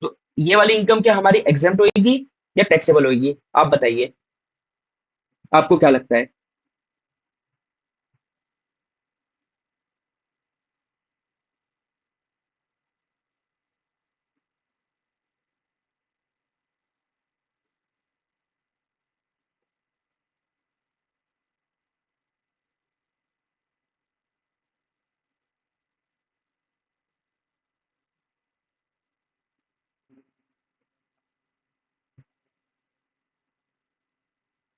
तो ये वाली इनकम क्या हमारी एग्जेम्प्ट होगी या टैक्सेबल होगी? आप बताइए, आपको क्या लगता है?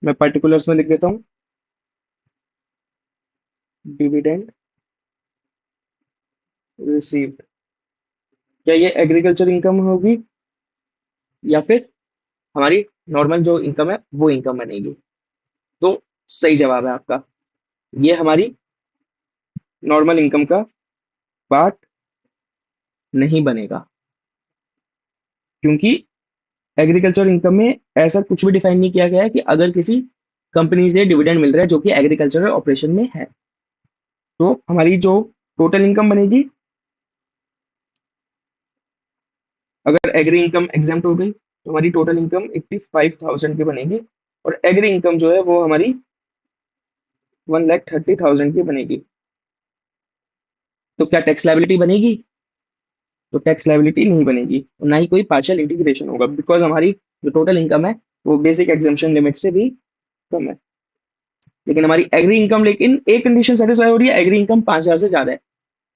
मैं पर्टिकुलर्स में लिख देता हूँ डिविडेंड रिसीव्ड। क्या ये एग्रीकल्चर इनकम होगी या फिर हमारी नॉर्मल जो इनकम है वो इनकम बनेगी। तो सही जवाब है आपका, ये हमारी नॉर्मल इनकम का पार्ट नहीं बनेगा, क्योंकि एग्रीकल्चर इनकम में ऐसा कुछ भी डिफाइन नहीं किया गया है कि अगर किसी कंपनी से डिविडेंड मिल रहा है जो कि एग्रीकल्चरल ऑपरेशन में है, तो हमारी जो टोटल इनकम बनेगी, अगर एग्री इनकम एग्जाम्प्ट हो गई तो हमारी टोटल इनकम 85,000 की बनेगी, और एग्री इनकम जो है वो हमारी 1,30,000 की बनेगी। तो क्या टैक्स लायबिलिटी बनेगी? तो टैक्स लायबिलिटी नहीं बनेगी, और ना ही कोई पार्शियल इंटीग्रेशन होगा, बिकॉज हमारी जो टोटल इनकम है वो बेसिक एग्जाम्पशन लिमिट से भी कम है। लेकिन हमारी एग्री इनकम, लेकिन एक कंडीशन सेटिस्फाई हो रही है, एग्री इनकम 5,000 से ज्यादा है,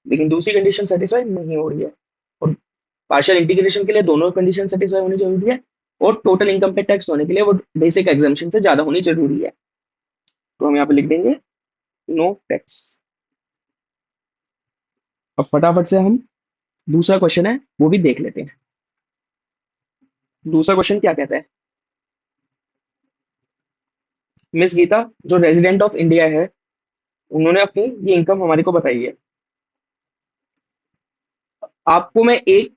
लेकिन दूसरी कंडीशन सेटिस्फाई नहीं हो रही है। और पार्शियल इंटीग्रेशन के लिए दोनों कंडीशन सेटिस्फाई होनी जरूरी है, और टोटल इनकम पे टैक्स होने के लिए वो बेसिक एग्जाम्पशन से ज्यादा होनी जरूरी है। तो हम यहाँ पे लिख देंगे नो टैक्स। अब फटाफट से हम दूसरा क्वेश्चन है वो भी देख लेते हैं। दूसरा क्वेश्चन क्या कहता है? मिस गीता जो रेजिडेंट ऑफ इंडिया है, उन्होंने अपनी ये इनकम हमारे को बताई है। आपको मैं एक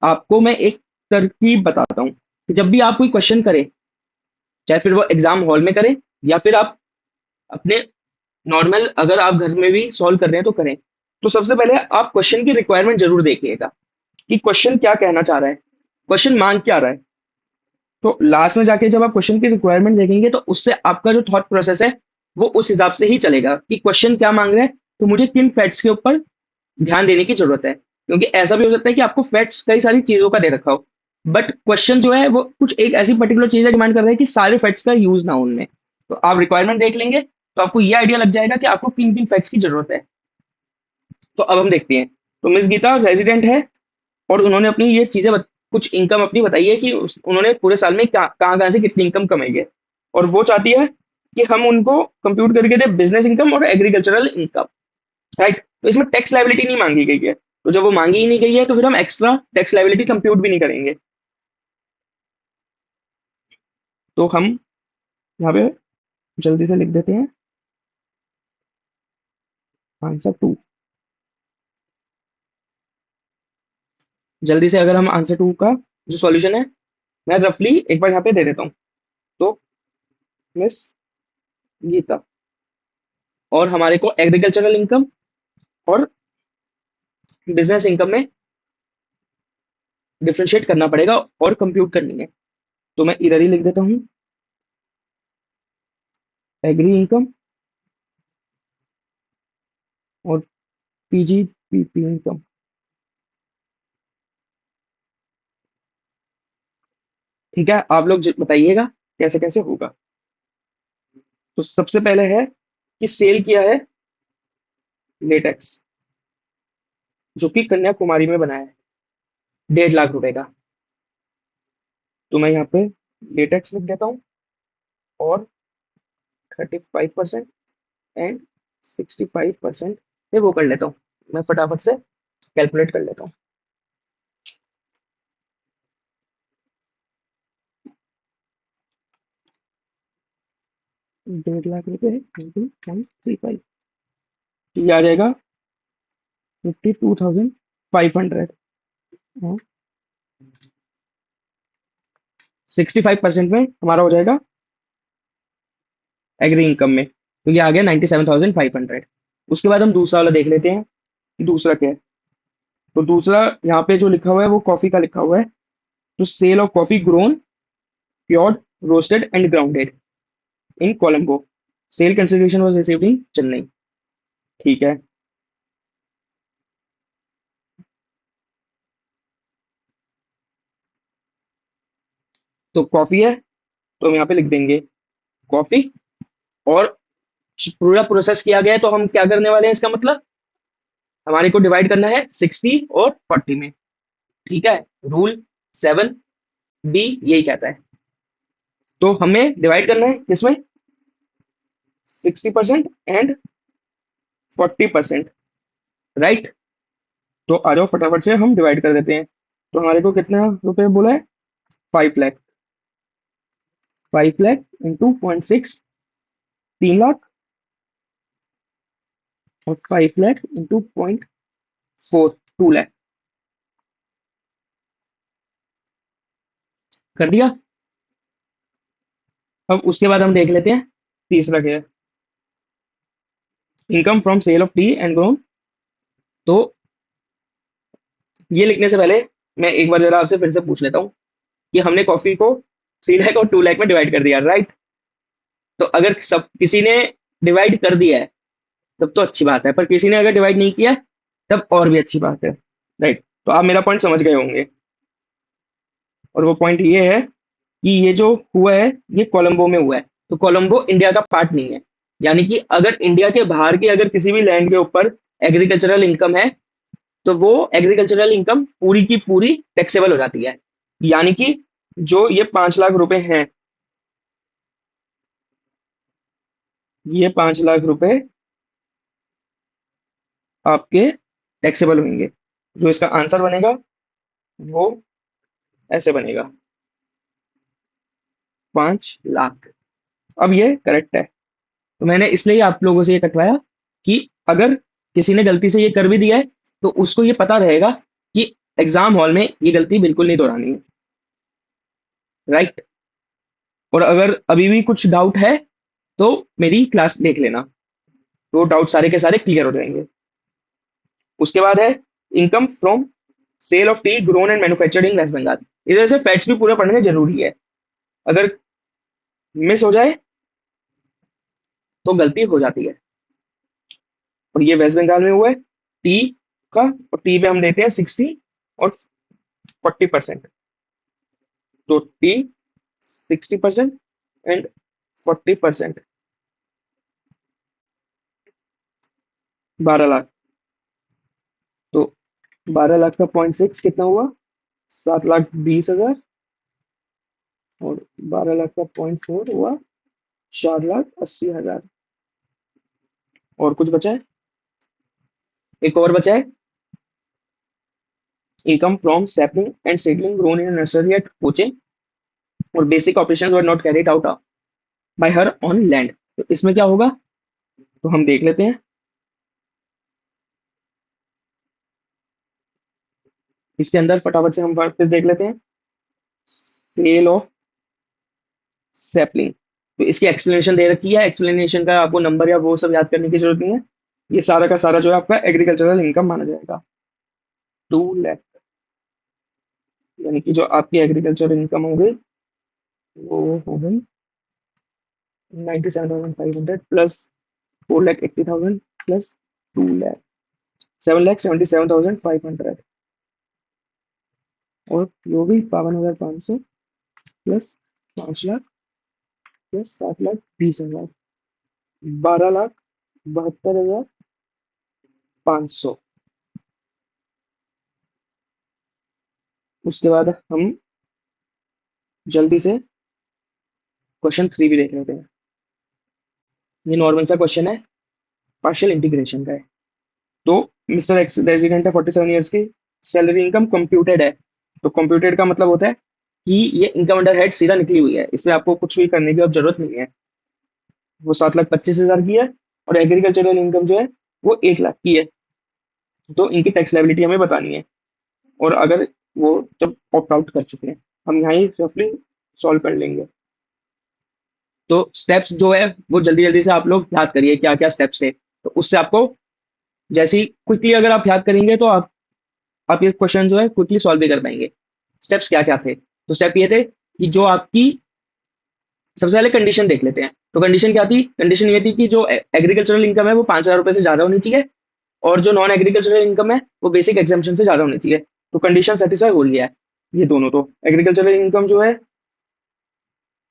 आपको मैं एक तरकीब बताता हूँ कि जब भी आप कोई क्वेश्चन करें, चाहे फिर वो एग्जाम हॉल में करें या फिर आप अपने नॉर्मल अगर आप घर में भी सॉल्व कर रहे हैं तो करें, तो सबसे पहले आप क्वेश्चन की रिक्वायरमेंट जरूर देखिएगा कि क्वेश्चन क्या कहना चाह रहा है, क्वेश्चन मांग क्या रहा है। तो लास्ट में जाके जब आप क्वेश्चन की रिक्वायरमेंट देखेंगे तो उससे आपका जो थॉट प्रोसेस है वो उस हिसाब से ही चलेगा कि क्वेश्चन क्या मांग रहा है, तो मुझे किन फैक्ट्स के ऊपर ध्यान देने की जरूरत है। क्योंकि ऐसा भी हो सकता है कि आपको फैक्ट्स कई सारी चीजों का दे रखा हो, बट क्वेश्चन जो है वो कुछ एक ऐसी पर्टिकुलर चीज डिमांड कर रहा है कि सारे फैक्ट्स का यूज ना हो उनमें। तो आप रिक्वायरमेंट देख लेंगे तो आपको ये आइडिया लग जाएगा कि आपको किन किन फैक्ट्स की जरूरत है। तो अब हम देखते हैं। तो मिस गीता रेजिडेंट है, और उन्होंने अपनी ये चीजें कुछ इनकम अपनी बताई है कि उन्होंने पूरे साल में कहाँ कहाँ से कितनी इनकम कमाई है, और वो चाहती है कि हम उनको कंप्यूट करके दे बिजनेस इनकम और एग्रीकल्चरल इनकम, राइट। तो इसमें टैक्स लायबिलिटी नहीं मांगी गई है, तो जब वो मांगी ही नहीं गई है तो फिर हम एक्स्ट्रा टैक्स लायबिलिटी कंप्यूट भी नहीं करेंगे। तो हम यहाँ पे जल्दी से लिख देते हैं आंसर टू। जल्दी से अगर हम आंसर टू का जो सॉल्यूशन है मैं रफली एक बार यहाँ पे दे देता हूँ। तो मिस गीता, और हमारे को एग्रीकल्चरल इनकम और बिजनेस इनकम में डिफ्रेंशिएट करना पड़ेगा और कंप्यूट करनी है। तो मैं इधर ही लिख देता हूँ एग्री इनकम और पीजीपीपी इनकम। ठीक है, आप लोग बताइएगा कैसे कैसे होगा। तो सबसे पहले है कि सेल किया है लेटेक्स, जो कि कन्याकुमारी में बना है, 1.5 लाख रुपए का। तो मैं यहाँ पे लेटेक्स लिख देता हूँ, और 35% एंड 65% पे वो कर लेता हूँ। मैं फटाफट से कैलकुलेट कर लेता हूँ। 1.5 लाख रुपए इंटू 0.35, ये आ जाएगा 52,500। 65% में हमारा हो जाएगा एग्री इनकम में, तो ये आ गया 97,500। उसके बाद हम दूसरा वाला देख लेते हैं कि दूसरा क्या है। तो दूसरा यहाँ पे जो लिखा हुआ है वो कॉफी का लिखा हुआ है। तो sale of coffee grown cured roasted and grounded in Colombo, sale consideration was received in Chennai. ठीक है, तो कॉफी है, तो हम यहाँ पे लिख देंगे कॉफी, और पूरा प्रोसेस किया गया है, तो हम क्या करने वाले हैं, इसका मतलब हमारे को डिवाइड करना है 60 और 40 में। ठीक है, रूल 7B यही कहता है। तो हमें डिवाइड करना है किसमें, 60% एंड 40%, राइट। तो आ जाओ फटाफट से हम डिवाइड कर देते हैं। तो हमारे को कितना रुपए बोला है? 5 लाख। 5 लाख इंटू 0.6, 3 लाख। और 5 लाख इंटू 0.4, 2 लाख। कर दिया। अब उसके बाद हम देख लेते हैं तीसरा क्या है, income from sale of tea and grown. तो ये लिखने से पहले मैं एक बार जरा आपसे फिर से पूछ लेता हूँ कि हमने कॉफी को 3 लाख और 2 लाख में डिवाइड कर दिया, राइट? तो अगर सब किसी ने डिवाइड कर दिया है तब तो अच्छी बात है, पर किसी ने अगर डिवाइड नहीं किया तब और भी अच्छी बात है, राइट? तो आप मेरा पॉइंट समझ गए होंगे। और वो पॉइंट ये है कि ये जो हुआ है ये कोलंबो में हुआ है। तो कोलंबो इंडिया का पार्ट नहीं है। यानी कि अगर इंडिया के बाहर की अगर किसी भी लैंड के ऊपर एग्रीकल्चरल इनकम है तो वो एग्रीकल्चरल इनकम पूरी की पूरी टैक्सेबल हो जाती है। यानी कि जो ये 5 लाख रुपए हैं, ये 5 लाख रुपए आपके टैक्सेबल होंगे। जो इसका आंसर बनेगा वो ऐसे बनेगा, 5 लाख। अब ये करेक्ट है। तो मैंने इसलिए आप लोगों से ये कटवाया कि अगर किसी ने गलती से ये कर भी दिया है तो उसको ये पता रहेगा कि एग्जाम हॉल में ये गलती बिल्कुल नहीं दोहरानी है, राइट? और अगर अभी भी कुछ डाउट है तो मेरी क्लास देख लेना, तो डाउट सारे के सारे क्लियर हो जाएंगे। उसके बाद है income from sale of tea grown and manufactured in West Bengal. इधर से फैक्ट्स भी पूरा पढ़ना जरूरी है। अगर मिस हो जाए तो गलती हो जाती है। और ये वेस्ट बंगाल में हुआ है टी का। और टी पे हम देते हैं 60 और 40%। तो टी 60% एंड 40%, 12 लाख। तो 12 लाख का 0.6 कितना हुआ? 7,20,000। और 12 लाख का 0.4 हुआ 4,80,000। और कुछ बचा है? एक और बचा है, income from sapling and seedling grown in nursery at coaching और basic operations were not carried out by her on land. तो इसमें क्या होगा? तो हम देख लेते हैं। इसके अंदर फटाफट से हम वापस देख लेते हैं, सेल ऑफ सैपलिंग। तो इसकी एक्सप्लेनेशन दे रखी है। एक्सप्लेनेशन का आपको नंबर या वो सब याद करने की जरूरत नहीं है। ये सारा का सारा जो है आपका एग्रीकल्चरल इनकम माना जाएगा। 2 लाख, यानी कि जो आपकी एग्रीकल्चरल इनकम हो गई वो हो गई 97,500 प्लस 4,80,000 प्लस 2 लाख, 7,77,500। और जो भी 52,500 प्लस 5 लाख प्लस 7,20,000, 12,72,500। उसके बाद हम जल्दी से क्वेश्चन 3 भी देख लेते हैं। ये नॉर्मल सा क्वेश्चन है, पार्शियल इंटीग्रेशन का है। तो मिस्टर एक्स रेजिडेंट है, 47 ईयर्स की, सैलरी इनकम कंप्यूटेड है। तो कंप्यूटेड का मतलब होता है कि ये इनकम अंडर हेड सीधा निकली हुई है, इसमें आपको कुछ भी करने की अब जरूरत नहीं है। वो 7,25,000 की है। और एग्रीकल्चरल इनकम जो है वो 1 लाख की है। तो इनकी टैक्स लायबिलिटी हमें बतानी है। और अगर वो जब ऑप्ट आउट कर चुके हैं, हम यहाँ ही रफली सॉल्व कर लेंगे। तो स्टेप्स जो है वो जल्दी जल्दी से आप लोग याद करिए क्या क्या स्टेप्स थे, तो उससे आपको जैसी क्विकली अगर आप याद करेंगे तो आप ये क्वेश्चन जो है क्विकली सॉल्व भी कर पाएंगे। स्टेप्स क्या क्या थे? तो स्टेप ये थे कि जो आपकी, सबसे पहले कंडीशन देख लेते हैं। तो कंडीशन क्या थी? कंडीशन ये थी कि जो एग्रीकल्चरल इनकम है वो 5,000 रुपए से ज्यादा होनी चाहिए और जो नॉन एग्रीकल्चरल इनकम है वो बेसिक एग्जाम्पशन से ज्यादा होनी चाहिए। तो कंडीशन सेटिस्फाई हो गया है। ये दोनों, तो एग्रीकल्चरल इनकम जो है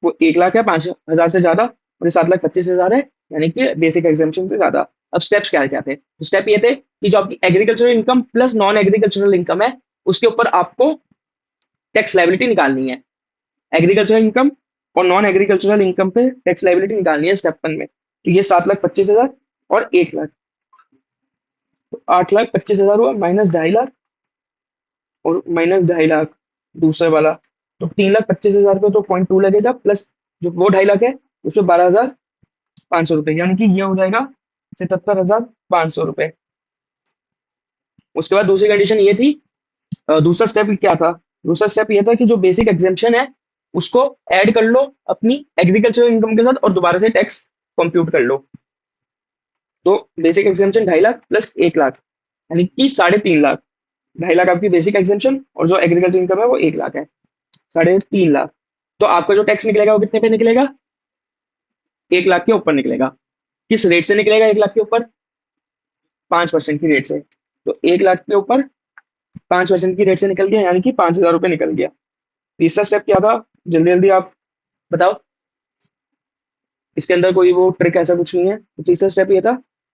वो 1 लाख है, 5,000 से ज्यादा, और ये 7,25,000 है, यानी कि बेसिक एग्जाम्पशन से ज्यादा। अब स्टेप्स क्या क्या थे? तो स्टेप ये थे कि जो आपकी agricultural income plus non agricultural income है उसके ऊपर आपको टैक्स लायबिलिटी निकालनी है। एग्रीकल्चरल इनकम और नॉन एग्रीकल्चरल इनकम पे टैक्स लायबिलिटी निकालनी है स्टेप 1 में। तो ये 7,25,000 और 1 लाख, तो 8,25,000 हुआ माइनस 2.5 लाख, और माइनस 2.5 लाख दूसरे वाला, तो 3,25,000 पे तो 0.2 लगेगा, प्लस जो वो 2.5 लाख है उसमें 12,500 रुपये, यानी कि ये हो जाएगा 77,500 रुपये। उसके बाद दूसरी कंडीशन ये थी, दूसरा स्टेप क्या था? दूसरा स्टेप ये था कि जो बेसिक एग्जेम्पशन है उसको ऐड कर लो अपनी एग्रीकल्चर इनकम के साथ और दोबारा से टैक्स कंप्यूट कर लो। तो basic exemption 2.5 lakh plus 1 lakh, यानी कि 3.5 लाख। 2.5 लाख आपकी बेसिक एग्जेम्पशन और जो एग्रीकल्चर इनकम है वो 1 लाख है, 3.5 लाख। तो आपका जो टैक्स निकलेगा वो कितने पे निकलेगा? 1 लाख के ऊपर निकलेगा। किस रेट से निकलेगा 1 लाख के ऊपर? 5% की रेट से। तो 1 लाख के ऊपर 5% की रेट से निकल गया, यानी कि 5,000 रुपये निकल गया। तीसरा स्टेप क्या था? जल्दी जल्दी आप बताओ, इसके अंदर कोई वो ट्रिक ऐसा कुछ नहीं है। तो तीसरा स्टेप ये था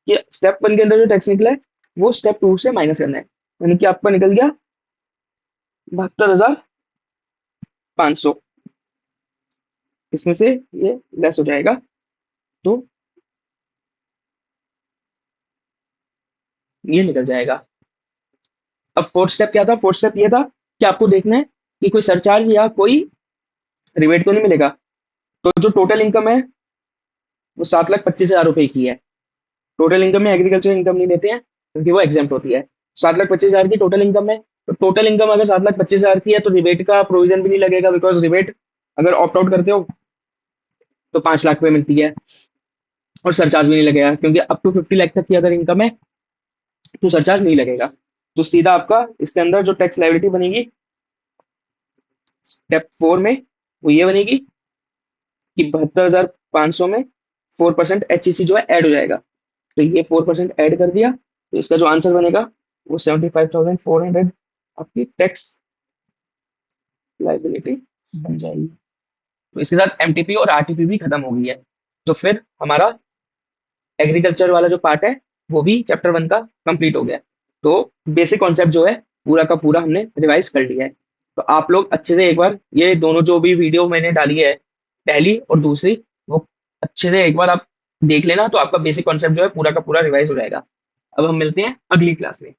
कि स्टेप 1 के अंदर जो टैक्स निकला है वो स्टेप 2 से माइनस करना है, यानी कि आपका निकल गया 72,500। इसमें से ये लेस हो जाएगा, तो ये निकल जाएगा। अब फोर्थ स्टेप क्या था? फोर्थ स्टेप ये था कि आपको देखना है कि कोई सरचार्ज या कोई रिबेट तो नहीं मिलेगा। तो जो टोटल इनकम है वो 7,25,000 रुपए की है। टोटल इनकम में एग्रीकल्चर इनकम नहीं देते हैं क्योंकि वो एग्जाम्प्ट होती है। 7,25,000 की टोटल इनकम है, तो टोटल इनकम अगर 7,25,000 की है तो रिबेट का प्रोविजन भी नहीं लगेगा, बिकॉज रिबेट अगर ऑप्ट आउट करते हो तो 5 लाख पे मिलती है, और सरचार्ज भी नहीं लगेगा क्योंकि अप टू 50 लाख तक की अगर इनकम है तो सरचार्ज नहीं लगेगा। तो सीधा आपका इसके अंदर जो टैक्स लायबिलिटी बनेगी स्टेप 4 में वो ये बनेगी कि 72,500 में 4% HEC जो है ऐड हो जाएगा। तो ये 4% ऐड कर दिया, तो इसका जो आंसर बनेगा वो 75,400 आपकी टैक्स लाइबिलिटी बन जाएगी। तो इसके साथ एमटीपी और आरटीपी भी खत्म हो गई है। तो फिर हमारा एग्रीकल्चर वाला जो पार्ट है वो भी चैप्टर 1 का कंप्लीट हो गया। तो बेसिक कॉन्सेप्ट जो है पूरा का पूरा हमने रिवाइज कर लिया है। तो आप लोग अच्छे से एक बार ये दोनों जो भी वीडियो मैंने डाली है, पहली और दूसरी, वो अच्छे से एक बार आप देख लेना, तो आपका बेसिक कॉन्सेप्ट जो है पूरा का पूरा रिवाइज हो जाएगा। अब हम मिलते हैं अगली क्लास में।